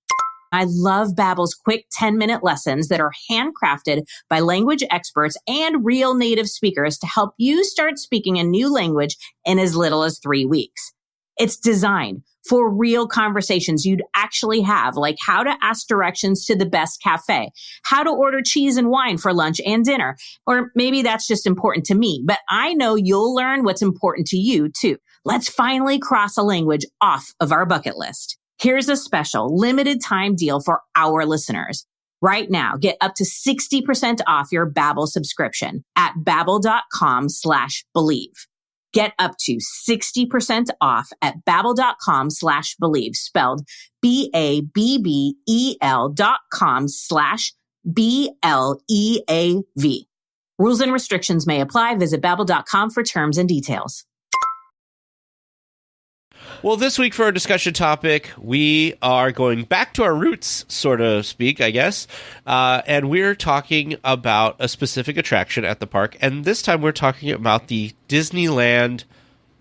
I love Babbel's quick 10-minute lessons that are handcrafted by language experts and real native speakers to help you start speaking a new language in as little as 3 weeks. It's designed for real conversations you'd actually have, like how to ask directions to the best cafe, how to order cheese and wine for lunch and dinner, or maybe that's just important to me, but I know you'll learn what's important to you too. Let's finally cross a language off of our bucket list. Here's a special limited time deal for our listeners. Right now, get up to 60% off your Babbel subscription at babbel.com/believe. Get up to 60% off at babbel.com/believe, spelled BABBEL.com/BLEAV. Rules and restrictions may apply. Visit babbel.com for terms and details. Well, this week for our discussion topic, we are going back to our roots, so to speak, I guess. And we're talking about a specific attraction at the park. And this time we're talking about the Disneyland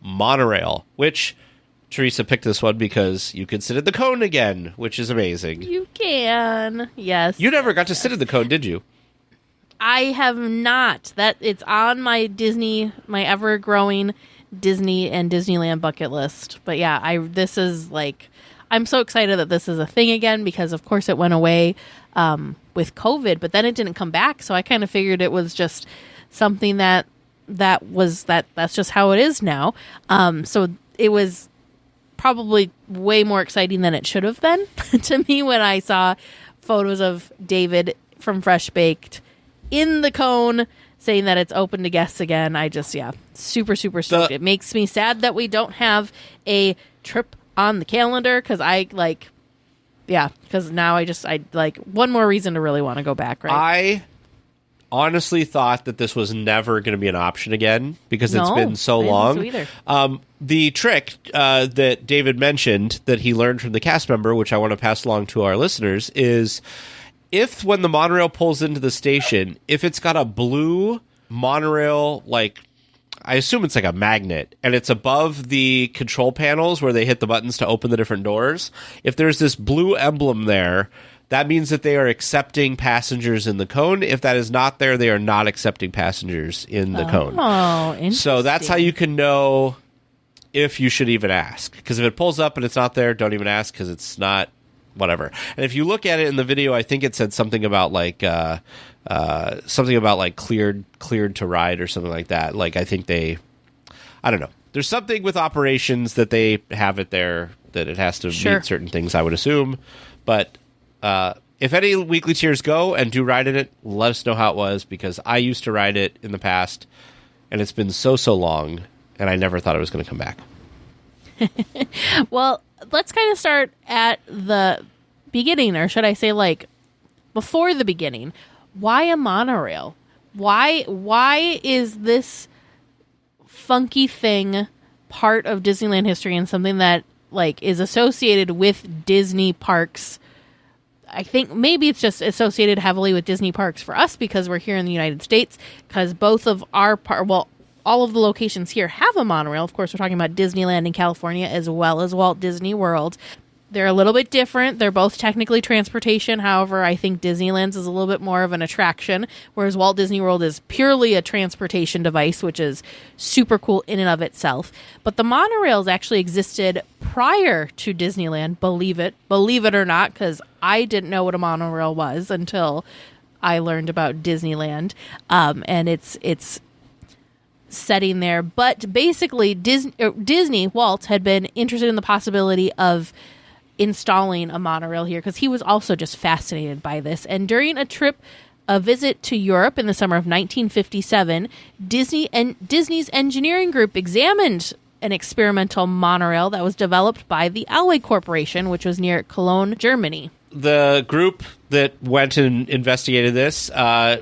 Monorail, which Teresa picked this one because you can sit in the cone again, which is amazing. You can. Yes. You never got to sit in the cone, did you? I have not. It's on my ever-growing Disney and Disneyland bucket list. But yeah, I'm so excited that this is a thing again because of course it went away with COVID, but then it didn't come back. So I kind of figured it was just something that's just how it is now. So it was probably way more exciting than it should have been to me when I saw photos of David from Fresh Baked in the cone saying that it's open to guests again. Super, super stoked. It makes me sad that we don't have a trip on the calendar because now I one more reason to really want to go back, right? I honestly thought that this was never going to be an option again because it's been so long. So either. The trick that David mentioned that he learned from the cast member, which I want to pass along to our listeners, is when the monorail pulls into the station, if it's got a blue monorail, I assume it's like a magnet, and it's above the control panels where they hit the buttons to open the different doors, if there's this blue emblem there, that means that they are accepting passengers in the cone. If that is not there, they are not accepting passengers in the cone. Oh, interesting. So that's how you can know if you should even ask. Because if it pulls up and it's not there, don't even ask because it's not whatever. And if you look at it in the video, I think it said something about cleared to ride or something like that. I think I don't know. There's something with operations that they have it there that it has to meet certain things, I would assume. But if any weekly tiers go and do ride in it, let us know how it was because I used to ride it in the past and it's been so long and I never thought it was going to come back. Well, let's kind of start at the beginning, or should I say before the beginning. Why a monorail? Why is this funky thing part of Disneyland history and something that is associated with Disney parks? I think maybe it's just associated heavily with Disney parks for us because we're here in the United States, because both of all of the locations here have a monorail. Of course, we're talking about Disneyland in California as well as Walt Disney World. They're a little bit different. They're both technically transportation. However, I think Disneyland's is a little bit more of an attraction, whereas Walt Disney World is purely a transportation device, which is super cool in and of itself. But the monorails actually existed prior to Disneyland, believe it or not, because I didn't know what a monorail was until I learned about Disneyland. And it's setting there. But basically, Disney, Walt, had been interested in the possibility of installing a monorail here because he was also just fascinated by this. And during a visit to Europe in the summer of 1957, Disney's engineering group examined an experimental monorail that was developed by the Alweg Corporation, which was near Cologne, Germany. The group that went and investigated this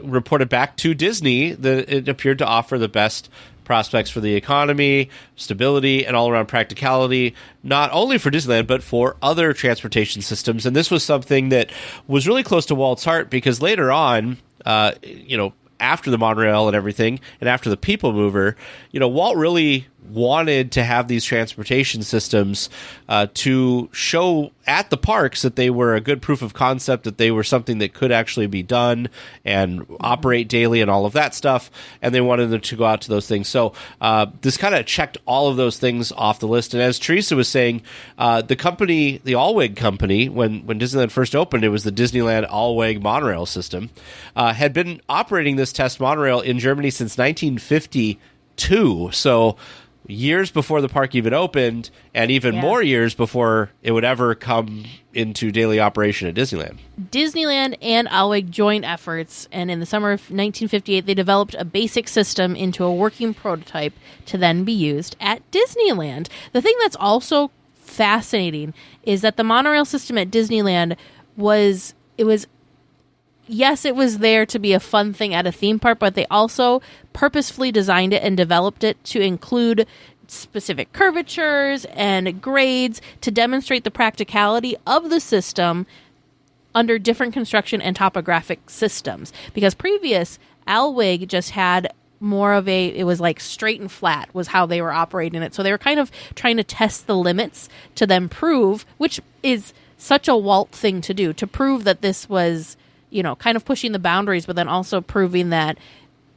reported back to Disney that it appeared to offer the best prospects for the economy, stability, and all-around practicality, not only for Disneyland, but for other transportation systems. And this was something that was really close to Walt's heart because later on, after the monorail and everything, and after the People Mover, Walt really wanted to have these transportation systems to show at the parks that they were a good proof of concept, that they were something that could actually be done and operate daily and all of that stuff, and they wanted them to go out to those things. So this kind of checked all of those things off the list. And as Teresa was saying, the company, the Alweg company, when Disneyland first opened, it was the Disneyland Alweg monorail system, had been operating this test monorail in Germany since 1952. So years before the park even opened, and even more years before it would ever come into daily operation at Disneyland. Disneyland and Alweg joined efforts, and in the summer of 1958, they developed a basic system into a working prototype to then be used at Disneyland. The thing that's also fascinating is that the monorail system at Disneyland was there to be a fun thing at a theme park, but they also purposefully designed it and developed it to include specific curvatures and grades to demonstrate the practicality of the system under different construction and topographic systems. Because previous, Alweg just had more of it was like straight and flat was how they were operating it. So they were kind of trying to test the limits to then prove, which is such a Walt thing to do, to prove that this was, kind of pushing the boundaries, but then also proving that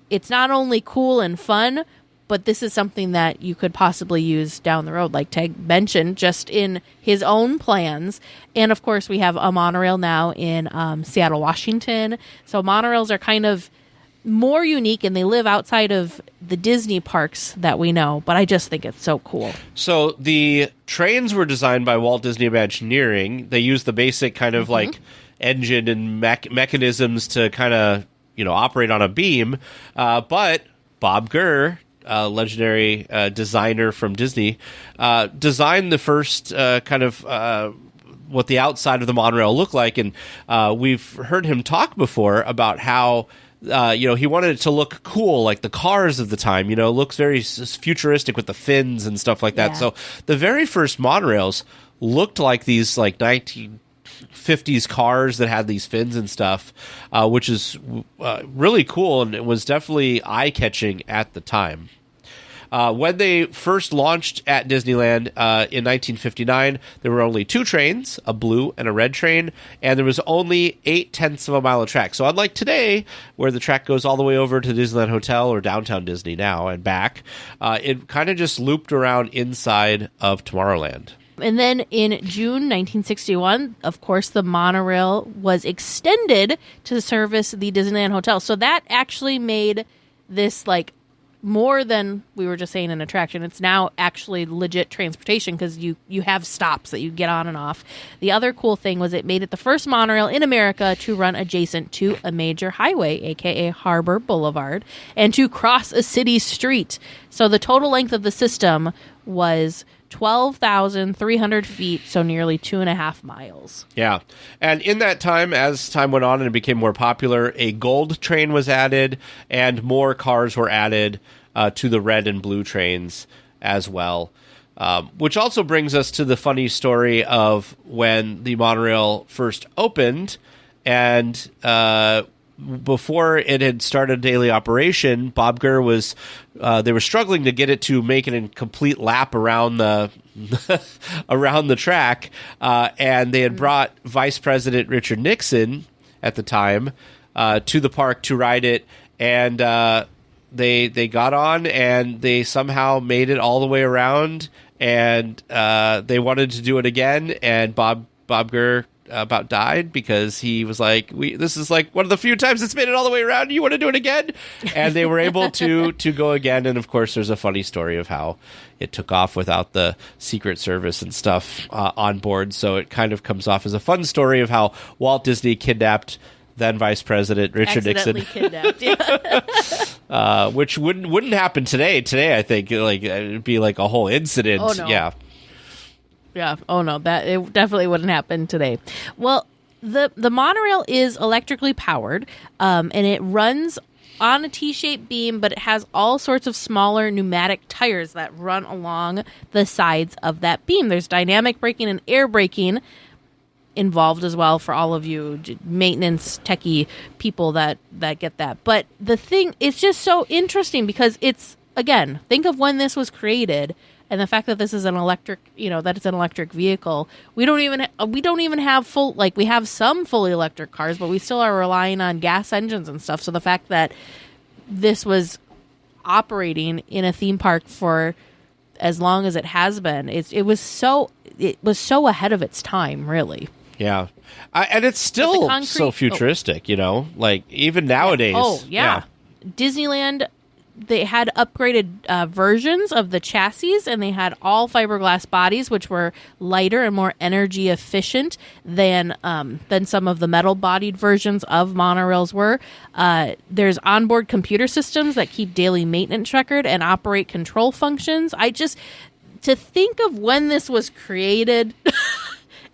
it's not only cool and fun, but this is something that you could possibly use down the road, like Teg mentioned, just in his own plans. And of course, we have a monorail now in Seattle, Washington. So monorails are kind of more unique, and they live outside of the Disney parks that we know, but I just think it's so cool. So the trains were designed by Walt Disney Imagineering. They use the basic kind of like engine and mechanisms to kind of, operate on a beam. But Bob Gurr, legendary designer from Disney, designed the first kind of what the outside of the monorail looked like. And we've heard him talk before about how he wanted it to look cool, like the cars of the time, looks very futuristic with the fins and stuff like that. So the very first monorails looked like these like 1950s cars that had these fins and stuff, which is really cool, and it was definitely eye-catching at the time. When they first launched at Disneyland in 1959, there were only 2 trains, a blue and a red train, and there was only 0.8 of a mile of track. So unlike today, where the track goes all the way over to Disneyland Hotel or Downtown Disney now and back, it kind of just looped around inside of Tomorrowland. And then in June 1961, of course, the monorail was extended to service the Disneyland Hotel. So that actually made this like more than we were just saying an attraction. It's now actually legit transportation because you have stops that you get on and off. The other cool thing was it made it the first monorail in America to run adjacent to a major highway, aka Harbor Boulevard, and to cross a city street. So the total length of the system was 12,300 feet, so nearly 2.5 miles. Yeah. And in that time, as time went on and it became more popular, a gold train was added and more cars were added to the red and blue trains as well. Which also brings us to the funny story of when the monorail first opened and before it had started daily operation, Bob Gurr was, they were struggling to get it to make it a complete lap around the around the track, and they had brought Vice President Richard Nixon at the time to the park to ride it, and they got on and they somehow made it all the way around, and they wanted to do it again, and Bob Gurr about died because he was like, this is like one of the few times it's made it all the way around. You want to do it again? And they were able to go again. And of course, there's a funny story of how it took off without the Secret Service and stuff on board. So it kind of comes off as a fun story of how Walt Disney kidnapped then Vice President Richard Nixon, kidnapped, yeah. Which wouldn't happen today. Today, I think it'd be like a whole incident. Oh, no. Yeah. Oh no, that it definitely wouldn't happen today. Well, the monorail is electrically powered, and it runs on a T-shaped beam, but it has all sorts of smaller pneumatic tires that run along the sides of that beam. There's dynamic braking and air braking involved as well for all of you maintenance techie people that get that. But the thing, it's just so interesting because it's, again, think of when this was created and the fact that this is an electric, that it's an electric vehicle. We don't even have full, like, we have some fully electric cars, but we still are relying on gas engines and stuff. So the fact that this was operating in a theme park for as long as it has been, it was so ahead of its time, really. Yeah. And it's still so futuristic, like even nowadays. Oh, yeah. Disneyland, they had upgraded versions of the chassis, and they had all fiberglass bodies, which were lighter and more energy efficient than some of the metal-bodied versions of monorails were. There's onboard computer systems that keep daily maintenance record and operate control functions. To think of when this was created...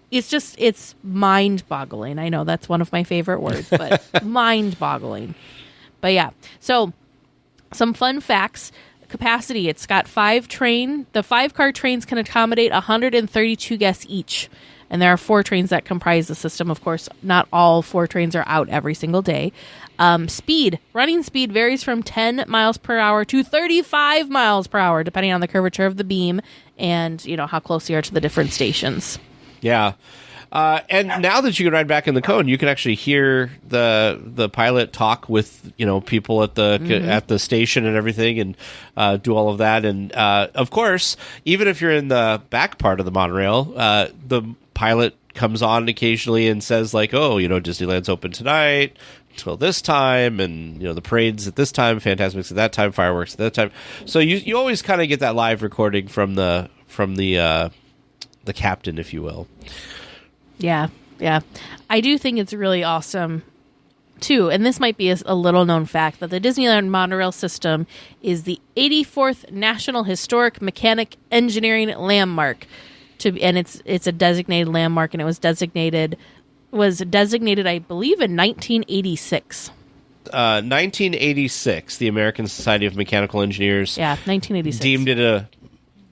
It's mind-boggling. I know that's one of my favorite words, but mind-boggling. But yeah, so some fun facts. Capacity, it's got 5 train. The 5-car trains can accommodate 132 guests each. And there are 4 trains that comprise the system. Of course, not all 4 trains are out every single day. Running speed varies from 10 miles per hour to 35 miles per hour, depending on the curvature of the beam and, how close you are to the different stations. Yeah. And now that you can ride back in the cone, you can actually hear the pilot talk with, people at the station and everything and do all of that. And of course, even if you're in the back part of the monorail, the pilot comes on occasionally and says like, oh, Disneyland's open tonight till this time, and the parade's at this time, Fantasmic's at that time, fireworks at that time. So you always kind of get that live recording from the captain, if you will. Yeah. I do think it's really awesome, too, and this might be a little-known fact, that the Disneyland Monorail system is the 84th National Historic Mechanic Engineering Landmark, and it's a designated landmark, and it was designated, I believe, in 1986. 1986, the American Society of Mechanical Engineers 1986. deemed it a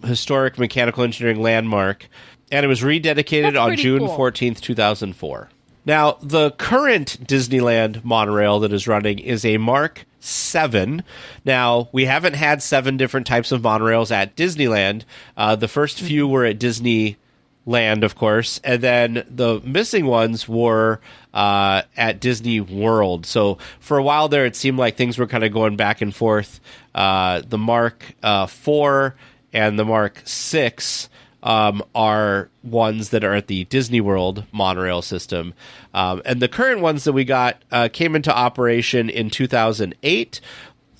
historic mechanical engineering landmark, and it was rededicated on June 14th, 2004. Now, the current Disneyland monorail that is running is a Mark 7. Now, we haven't had 7 different types of monorails at Disneyland. The first few were at Disneyland, of course, and then the missing ones were at Disney World. So for a while there, it seemed like things were kind of going back and forth. The Mark 4 and the Mark 6 are ones that are at the Disney World monorail system. And the current ones that we got came into operation in 2008.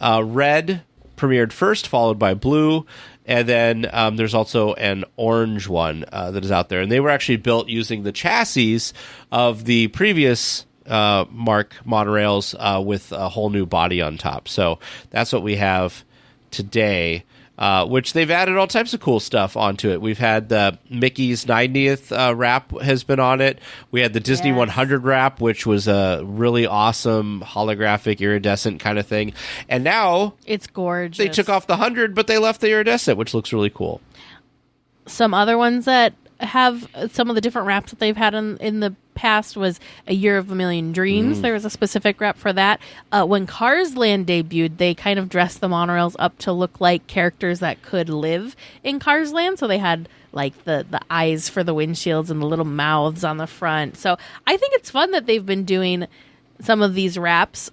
Red premiered first, followed by blue. And then there's also an orange one that is out there. And they were actually built using the chassis of the previous Mark monorails with a whole new body on top. So that's what we have today. Which they've added all types of cool stuff onto it. We've had the Mickey's 90th wrap has been on it. We had the Disney 100 wrap, which was a really awesome holographic iridescent kind of thing. And now it's gorgeous. They took off the 100, but they left the iridescent, which looks really cool. Some other ones that have some of the different wraps that they've had in the past was A Year of a Million Dreams. There was a specific wrap for that. When Cars Land debuted, they kind of dressed the monorails up to look like characters that could live in Cars Land. So they had like the eyes for the windshields and the little mouths on the front. So I think it's fun that they've been doing some of these wraps.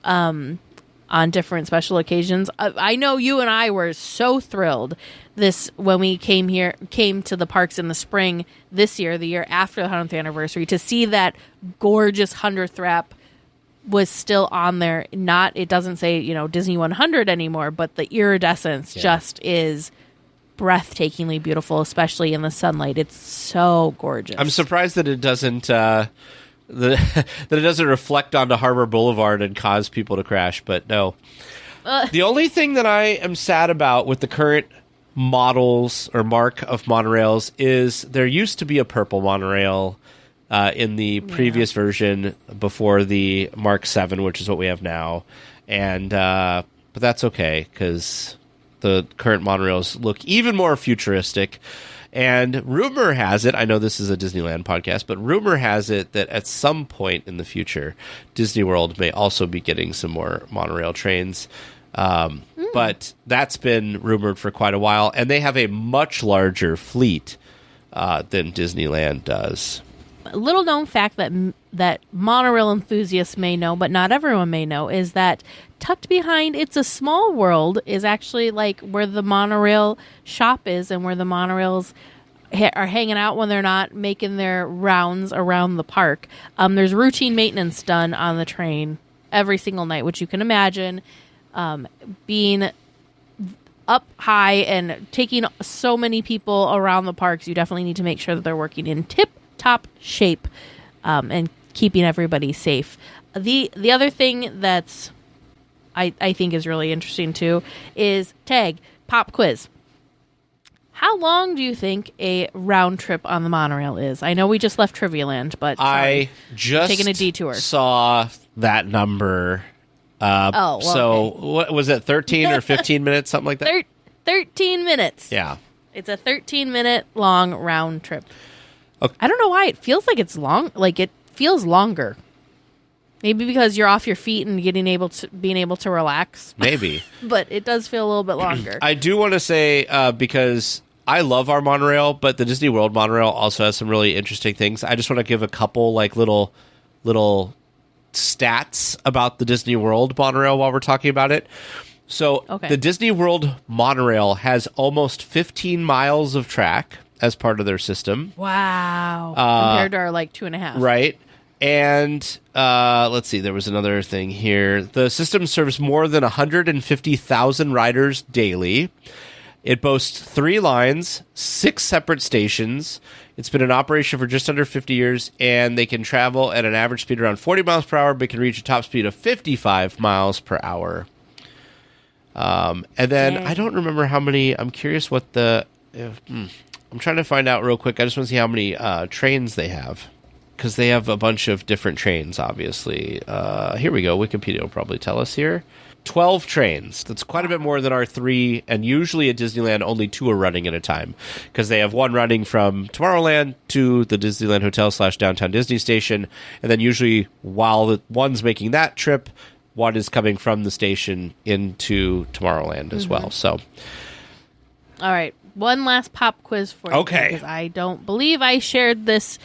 on different special occasions. I know you and I were so thrilled when we came to the parks in the spring this year, the year after the 100th anniversary, to see that gorgeous 100th wrap was still on there. It doesn't say, Disney 100 anymore, but the iridescence just is breathtakingly beautiful, especially in the sunlight. It's so gorgeous. I'm surprised that it doesn't that it doesn't reflect onto Harbor Boulevard and cause people to crash, but no. The only thing that I am sad about with the current models or mark of monorails is there used to be a purple monorail in the previous version before the Mark 7, which is what we have now. And but that's okay, because the current monorails look even more futuristic. And rumor has it, I know this is a Disneyland podcast, but rumor has it that at some point in the future, Disney World may also be getting some more monorail trains. But that's been rumored for quite a while, and they have a much larger fleet than Disneyland does. A little known fact that monorail enthusiasts may know, but not everyone may know, is that tucked behind It's a Small World is actually like where the monorail shop is and where the monorails are hanging out when they're not making their rounds around the park. There's routine maintenance done on the train every single night, which you can imagine being up high and taking so many people around the parks. You definitely need to make sure that they're working in tip-top shape and keeping everybody safe. The other thing that's I think is really interesting too is pop quiz. How long do you think a round trip on the monorail is? I know we just left Trivia Land, but I just taking a detour. Saw that number. So what was it, 13 or 15 minutes, something like that? 13 minutes. Yeah. It's a 13-minute long round trip. Okay. I don't know why. It feels like it's long. Like, it feels longer. Maybe because you're off your feet and being able to relax. Maybe. But it does feel a little bit longer. I do want to say, because I love our monorail, but the Disney World monorail also has some really interesting things. I just want to give a couple like little stats about the Disney World monorail while we're talking about it. So the Disney World monorail has almost 15 miles of track as part of their system. Wow. Compared to our 2.5. Right. And let's see, there was another thing here. The system serves more than 150,000 riders daily. It boasts 3 lines, 6 separate stations. It's been in operation for just under 50 years, and they can travel at an average speed around 40 miles per hour, but can reach a top speed of 55 miles per hour. And then I don't remember how many. I'm curious what the. I'm trying to find out real quick. I just want to see how many trains they have, because they have a bunch of different trains. Obviously, here we go. Wikipedia will probably tell us here. 12 trains. That's quite a bit more than our 3, and usually at Disneyland only 2 are running at a time, because they have one running from Tomorrowland to the Disneyland Hotel / Downtown Disney Station, and then usually while the one's making that trip, one is coming from the station into Tomorrowland as well. So, all right, one last pop quiz for you. Okay. Because I don't believe I shared this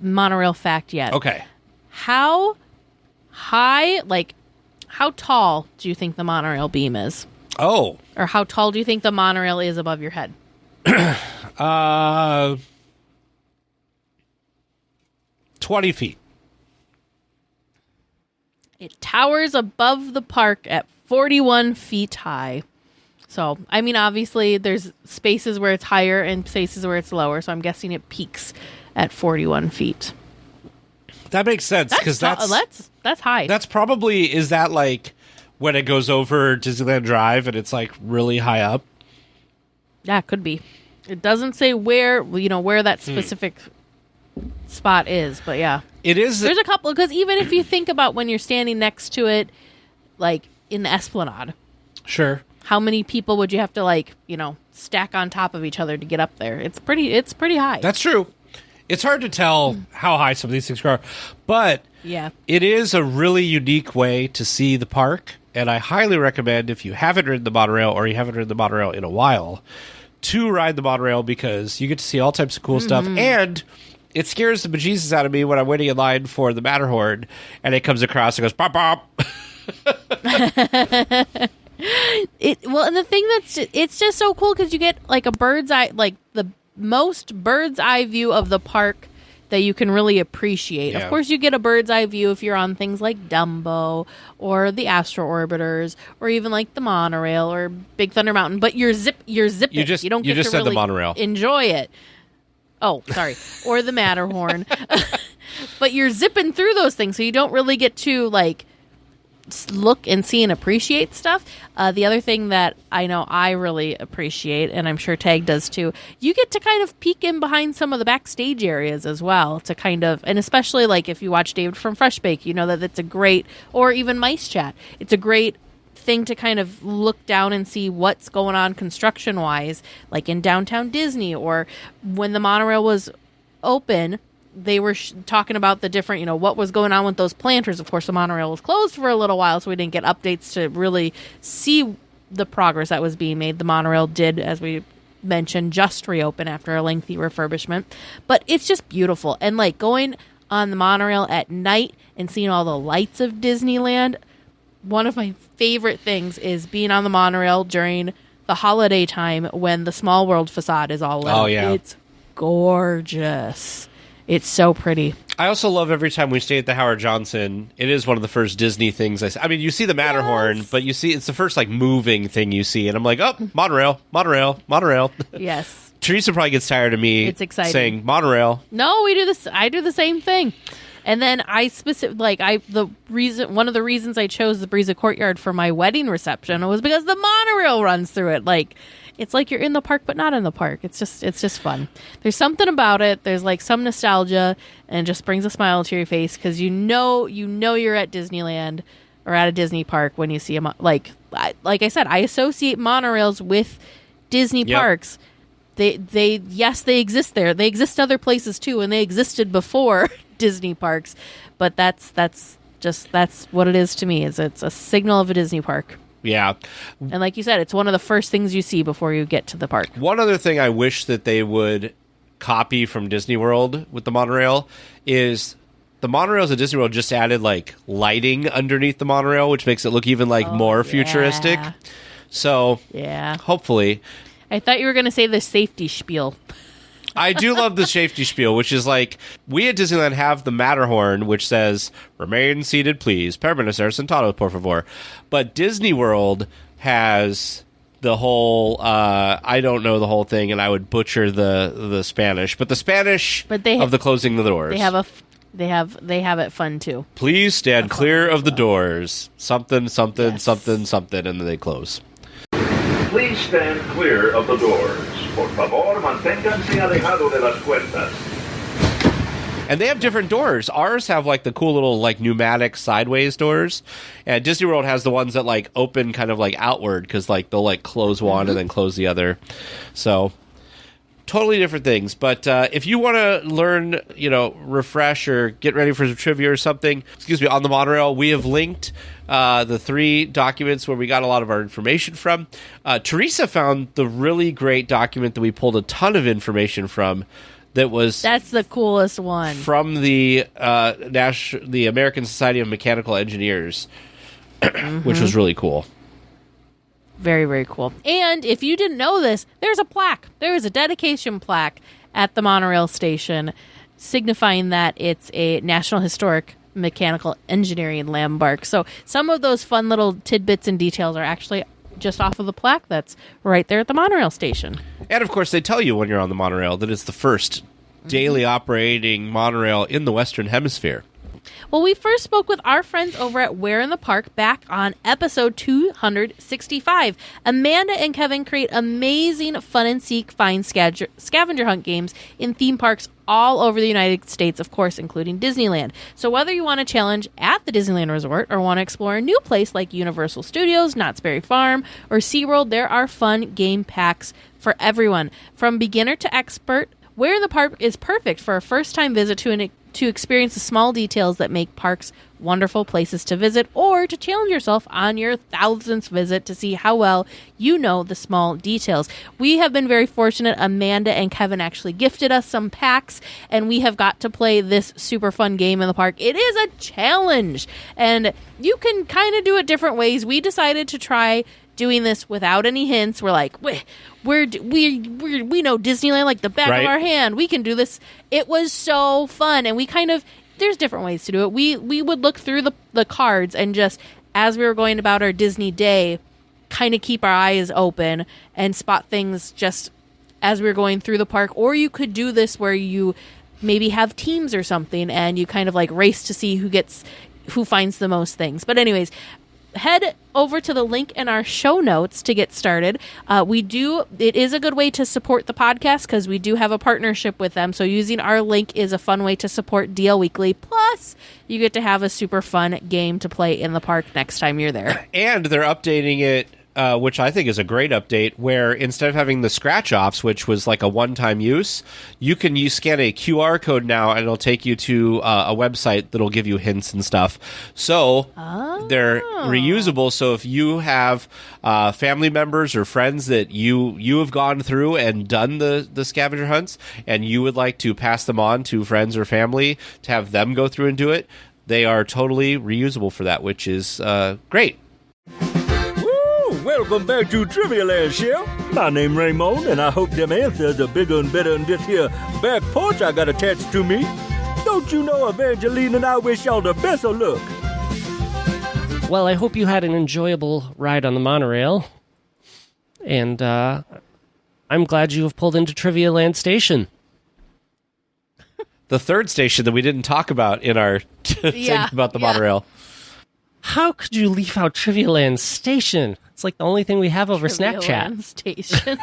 monorail fact yet. Okay. How high, how tall do you think the monorail beam is? Oh. Or how tall do you think the monorail is above your head? 20 feet. It towers above the park at 41 feet high. So, I mean, obviously, there's spaces where it's higher and spaces where it's lower. So I'm guessing it peaks at 41 feet. That makes sense, because that's high. That's probably, is that when it goes over Disneyland Drive and it's really high up? Yeah, it could be. It doesn't say where that specific spot is, but yeah. It is. There's a couple, because even if you think about when you're standing next to it, in the Esplanade. Sure. How many people would you have to stack on top of each other to get up there? It's pretty high. That's true. It's hard to tell how high some of these things are, but yeah, it is a really unique way to see the park, and I highly recommend, if you haven't ridden the monorail or you haven't ridden the monorail in a while, to ride the monorail, because you get to see all types of cool stuff, and it scares the bejesus out of me when I'm waiting in line for the Matterhorn, and it comes across and goes, pop, pop. And the thing it's just so cool because you get like a bird's eye, like the most bird's eye view of the park that you can really appreciate. Yeah. Of course, you get a bird's eye view if you're on things like Dumbo or the Astro Orbiters or even like the monorail or Big Thunder Mountain. But you're zipping. You don't get to said really the monorail. enjoy it. Oh, sorry, or the Matterhorn. But you're zipping through those things, so you don't really get to like look and see and appreciate stuff. The other thing that I know I really appreciate, and I'm sure Tag does too, you get to kind of peek in behind some of the backstage areas as well to kind of, and especially like if you watch David from Fresh Bake, you know that it's a great, or even Mice Chat, it's a great thing to kind of look down and see what's going on construction wise, like in downtown Disney, or when the monorail was open, they were talking about the different, what was going on with those planters. Of course, the monorail was closed for a little while, so we didn't get updates to really see the progress that was being made. The monorail did, as we mentioned, just reopen after a lengthy refurbishment. But it's just beautiful. And like going on the monorail at night and seeing all the lights of Disneyland, one of my favorite things is being on the monorail during the holiday time when the Small World facade is all lit. Oh, yeah. It's gorgeous. It's so pretty. I also love every time we stay at the Howard Johnson. It is one of the first Disney things I see. I mean, you see the Matterhorn, but you see it's the first like moving thing you see, and I'm like, oh, monorail, monorail, monorail. Yes. Teresa probably gets tired of me. It's exciting. Saying monorail. No, we do this. I do the same thing. And then one of the reasons I chose the Breeza Courtyard for my wedding reception was because the monorail runs through it. Like, it's like you're in the park, but not in the park. It's just fun. There's something about it. There's like some nostalgia, and it just brings a smile to your face because you know you're at Disneyland or at a Disney park when you see them. Like I said, I associate monorails with Disney parks. They exist there. They exist other places too, and they existed before Disney parks. But that's what it is to me. It's a signal of a Disney park. Yeah. And like you said, it's one of the first things you see before you get to the park. One other thing I wish that they would copy from Disney World with the monorail is the monorails at Disney World just added like lighting underneath the monorail, which makes it look even more futuristic. So hopefully. I thought you were going to say the safety spiel. I do love the safety spiel, which is like, we at Disneyland have the Matterhorn, which says, remain seated, please. Permanecer sentado, por favor. But Disney World has the whole, I don't know the whole thing, and I would butcher the Spanish, but the Spanish of the closing the doors. They have it fun too. Please stand clear of the doors. Something, something, something, something, and then they close. Please stand clear of the doors. Por favor, manténganse alejado de las puertas. And they have different doors. Ours have like the cool little like pneumatic sideways doors, and Disney World has the ones that like open kind of like outward because like they'll like close one and then close the other. So totally different things. But if you want to learn, refresh or get ready for some trivia or something, on the monorail, we have linked the 3 documents where we got a lot of our information from. Teresa found the really great document that we pulled a ton of information from. That's the coolest one. From the the American Society of Mechanical Engineers, which was really cool. Very, very cool. And if you didn't know this, there's a plaque. There is a dedication plaque at the monorail station signifying that it's a National Historic Mechanical Engineering Landmark. So some of those fun little tidbits and details are actually just off of the plaque that's right there at the monorail station. And, of course, they tell you when you're on the monorail that it's the first daily operating monorail in the Western Hemisphere. Well, we first spoke with our friends over at Where in the Park back on episode 265. Amanda and Kevin create amazing fun and seek find scavenger hunt games in theme parks all over the United States, of course, including Disneyland. So whether you want a challenge at the Disneyland Resort or want to explore a new place like Universal Studios, Knott's Berry Farm, or SeaWorld, there are fun game packs for everyone. From beginner to expert, Where in the Park is perfect for a first-time visit to an to experience the small details that make parks wonderful places to visit, or to challenge yourself on your 1000th visit to see how well you know the small details. We have been very fortunate. Amanda and Kevin actually gifted us some packs, and we have got to play this super fun game in the park. It is a challenge, and you can kind of do it different ways. We decided to try doing this without any hints. We're like, we know Disneyland like the back of our hand. We can do this. It was so fun, and we kind of, there's different ways to do it. We would look through the cards, and just as we were going about our Disney day, kind of keep our eyes open and spot things just as we were going through the park. Or you could do this where you maybe have teams or something, and you kind of like race to see who finds the most things. But anyways, head over to the link in our show notes to get started. It is a good way to support the podcast because we do have a partnership with them. So using our link is a fun way to support DL Weekly. Plus, you get to have a super fun game to play in the park next time you're there. And they're updating it, which I think is a great update, where instead of having the scratch-offs, which was like a one-time use, you scan a QR code now, and it'll take you to a website that'll give you hints and stuff. So they're reusable. So if you have family members or friends that you have gone through and done the scavenger hunts, and you would like to pass them on to friends or family to have them go through and do it, they are totally reusable for that, which is great. Welcome back to Trivia Land, Chef. My name Raymond, and I hope them answers are bigger and better than this here back porch I got attached to me. Don't you know Evangeline and I wish y'all the best of luck. Well, I hope you had an enjoyable ride on the monorail. And I'm glad you have pulled into Trivia Land Station. The third station that we didn't talk about in our thing about the monorail. How could you leave out Trivia Land Station? It's like the only thing we have over SnackChat. Station.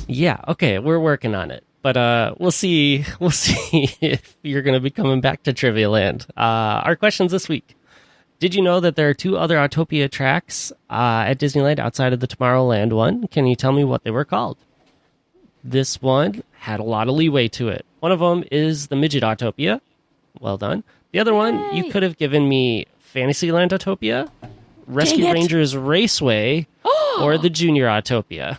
Yeah, okay, we're working on it. But we'll see if you're going to be coming back to Trivia Land. Our questions this week. Did you know that there are 2 other Autopia tracks at Disneyland outside of the Tomorrowland one? Can you tell me what they were called? This one had a lot of leeway to it. One of them is the Midget Autopia. Well done. The other one, you could have given me Fantasyland Autopia, Rescue Rangers Raceway, or the Junior Autopia.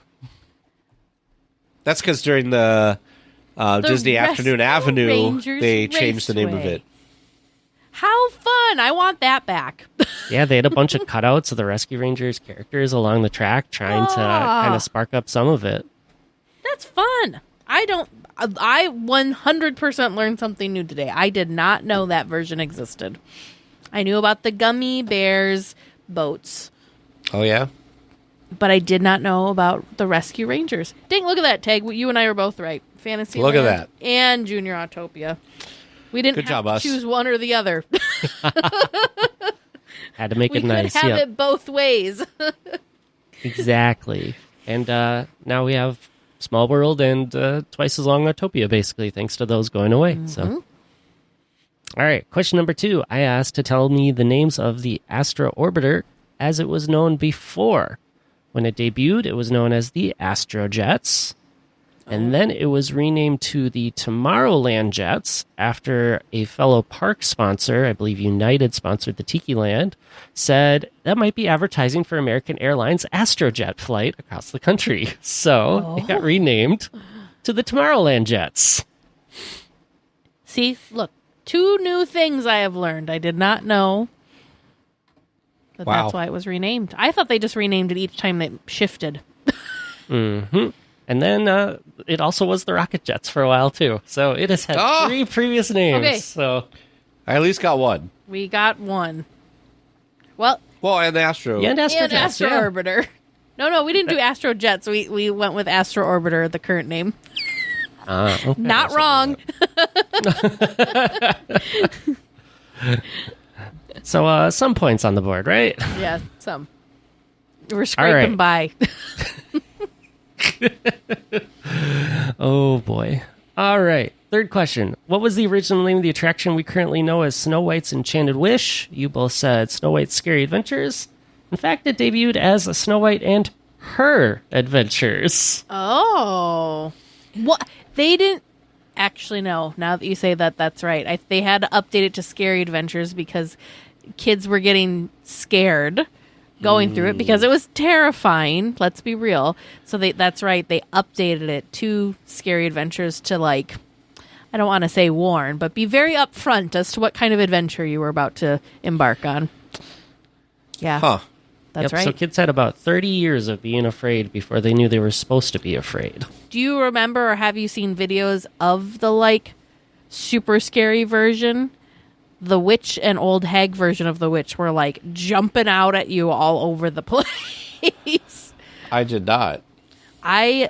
That's because during the Disney Afternoon Avenue, Rangers they changed the name of Raceway. it. How fun! I want that back. Yeah, they had a bunch of cutouts of the Rescue Rangers characters along the track, trying to kind of spark up some of it. That's fun. I 100% learned something new today. I did not know that version existed. I knew about the Gummy Bears boats. Oh, yeah? But I did not know about the Rescue Rangers. Dang, look at that, Tag. You and I are both right. Fantasyland. Look at that. And Junior Autopia. We didn't choose one or the other. Had to make it nice. We could have it both ways. Exactly. And now we have Small World and twice as long Autopia, basically, thanks to those going away. Mm-hmm. So, all right, question number 2. I asked to tell me the names of the Astro Orbiter as it was known before. When it debuted, it was known as the Astro Jets. And then it was renamed to the Tomorrowland Jets after a fellow park sponsor, I believe United sponsored the Tiki Land, said that might be advertising for American Airlines Astrojet flight across the country. So it got renamed to the Tomorrowland Jets. See, look, 2 new things I have learned. I did not know that that's why it was renamed. I thought they just renamed it each time they shifted. Mm-hmm. And then it also was the Rocket Jets for a while, too. So it has had 3 previous names. Okay. So I at least got one. We got one. Well, and the Astro. Yeah, and Astro and Jets, Astro Orbiter. No, we didn't do Astro Jets. We went with Astro Orbiter, the current name. Okay. Not wrong. So some points on the board, right? Yeah, some. We're scraping by. Oh, boy. All right. 3rd question. What was the original name of the attraction we currently know as Snow White's Enchanted Wish? You both said Snow White's Scary Adventures. In fact, it debuted as Snow White and Her Adventures. Oh. What? They didn't... Actually, no. Now that you say that, that's right. They had to update it to Scary Adventures because kids were getting scared going through it because it was terrifying. Let's be real. So that's right. They updated it to Scary Adventures to, like, I don't want to say warn, but be very upfront as to what kind of adventure you were about to embark on. Yeah. Huh. That's right. So kids had about 30 years of being afraid before they knew they were supposed to be afraid. Do you remember or have you seen videos of the, like, super scary version? The witch and old hag version of the witch were, like, jumping out at you all over the place. I did not. I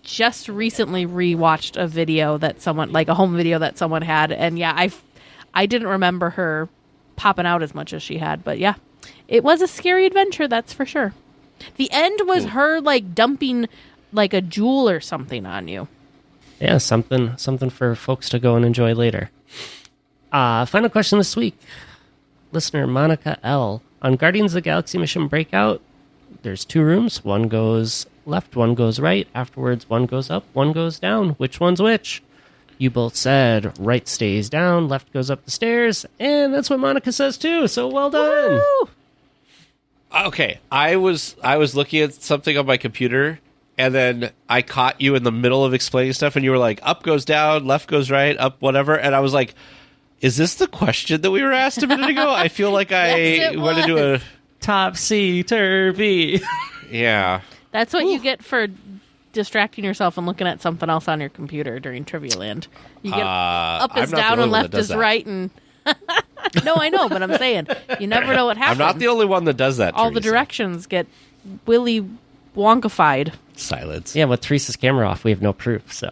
just recently rewatched a video that someone, like a home video that someone had, and yeah, I didn't remember her popping out as much as she had, but yeah, it was a scary adventure, that's for sure. The end was her, like, dumping, like, a jewel or something on you. Yeah, something for folks to go and enjoy later. Final question this week. Listener Monica L. On Guardians of the Galaxy Mission Breakout, there's 2 rooms. One goes left, one goes right. Afterwards, one goes up, one goes down. Which one's which? You both said right stays down, left goes up the stairs, and that's what Monica says too, so well done. Woo! Okay, I was looking at something on my computer, and then I caught you in the middle of explaining stuff, and you were like, up goes down, left goes right, up whatever, and I was like, is this the question that we were asked a minute ago? I feel like I went into a... Topsy-turvy. Yeah. That's what you get for distracting yourself and looking at something else on your computer during Trivia Land. You get up is down and left is right, and... No, I know, but I'm saying, you never know what happens. I'm not the only one that does that, All the directions get Willy Wonkified. Silence. Yeah, with Teresa's camera off, we have no proof, so...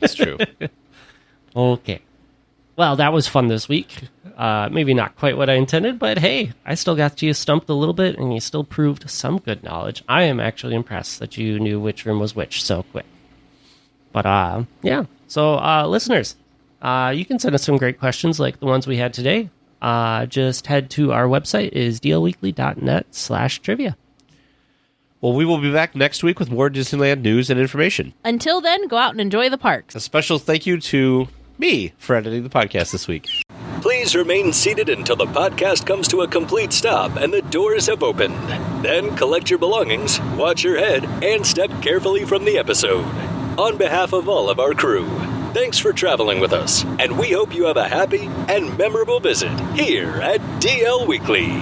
It's true. Okay. Well, that was fun this week. Maybe not quite what I intended, but hey, I still got you stumped a little bit, and you still proved some good knowledge. I am actually impressed that you knew which room was which so quick. But, yeah. So, listeners, you can send us some great questions like the ones we had today. Just head to our website, is dlweekly.net/trivia. Well, we will be back next week with more Disneyland news and information. Until then, go out and enjoy the parks. A special thank you to me for editing the podcast this week. Please remain seated until the podcast comes to a complete stop and the doors have opened. Then collect your belongings, watch your head, and step carefully from the episode. On behalf of all of our crew, thanks for traveling with us, and we hope you have a happy and memorable visit here at DL Weekly.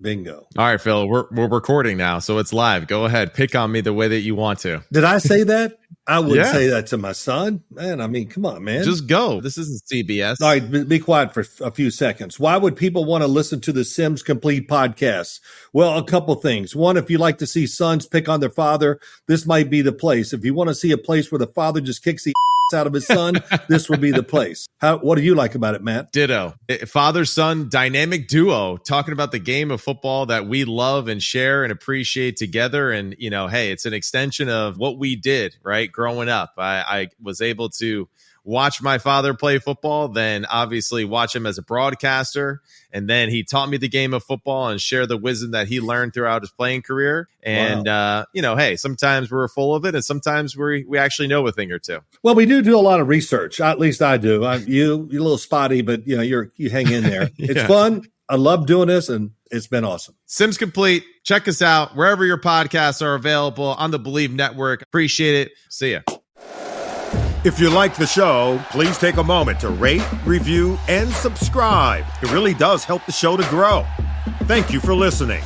Bingo. All right, Phil, we're recording now, so it's live. Go ahead. Pick on me the way that you want to. Did I say that? I wouldn't say that to my son. Man, I mean, come on, man. Just go. This isn't CBS. All right, be quiet for a few seconds. Why would people want to listen to the Sims Complete podcast? Well, a couple things. One, if you like to see sons pick on their father, this might be the place. If you want to see a place where the father just kicks the out of his son, this would be the place. What do you like about it, Matt? Ditto. Father-son dynamic duo talking about the game of football that we love and share and appreciate together. And, you know, hey, it's an extension of what we did, right? Growing up, I was able to watch my father play football, then obviously watch him as a broadcaster. And then he taught me the game of football and share the wisdom that he learned throughout his playing career. And, you know, hey, sometimes we're full of it and sometimes we actually know a thing or two. Well, we do a lot of research. At least I do. You're a little spotty, but you know, you hang in there. It's fun. I love doing this and it's been awesome. Sims Complete. Check us out wherever your podcasts are available on the Believe Network. Appreciate it. See ya. If you like the show, please take a moment to rate, review, and subscribe. It really does help the show to grow. Thank you for listening.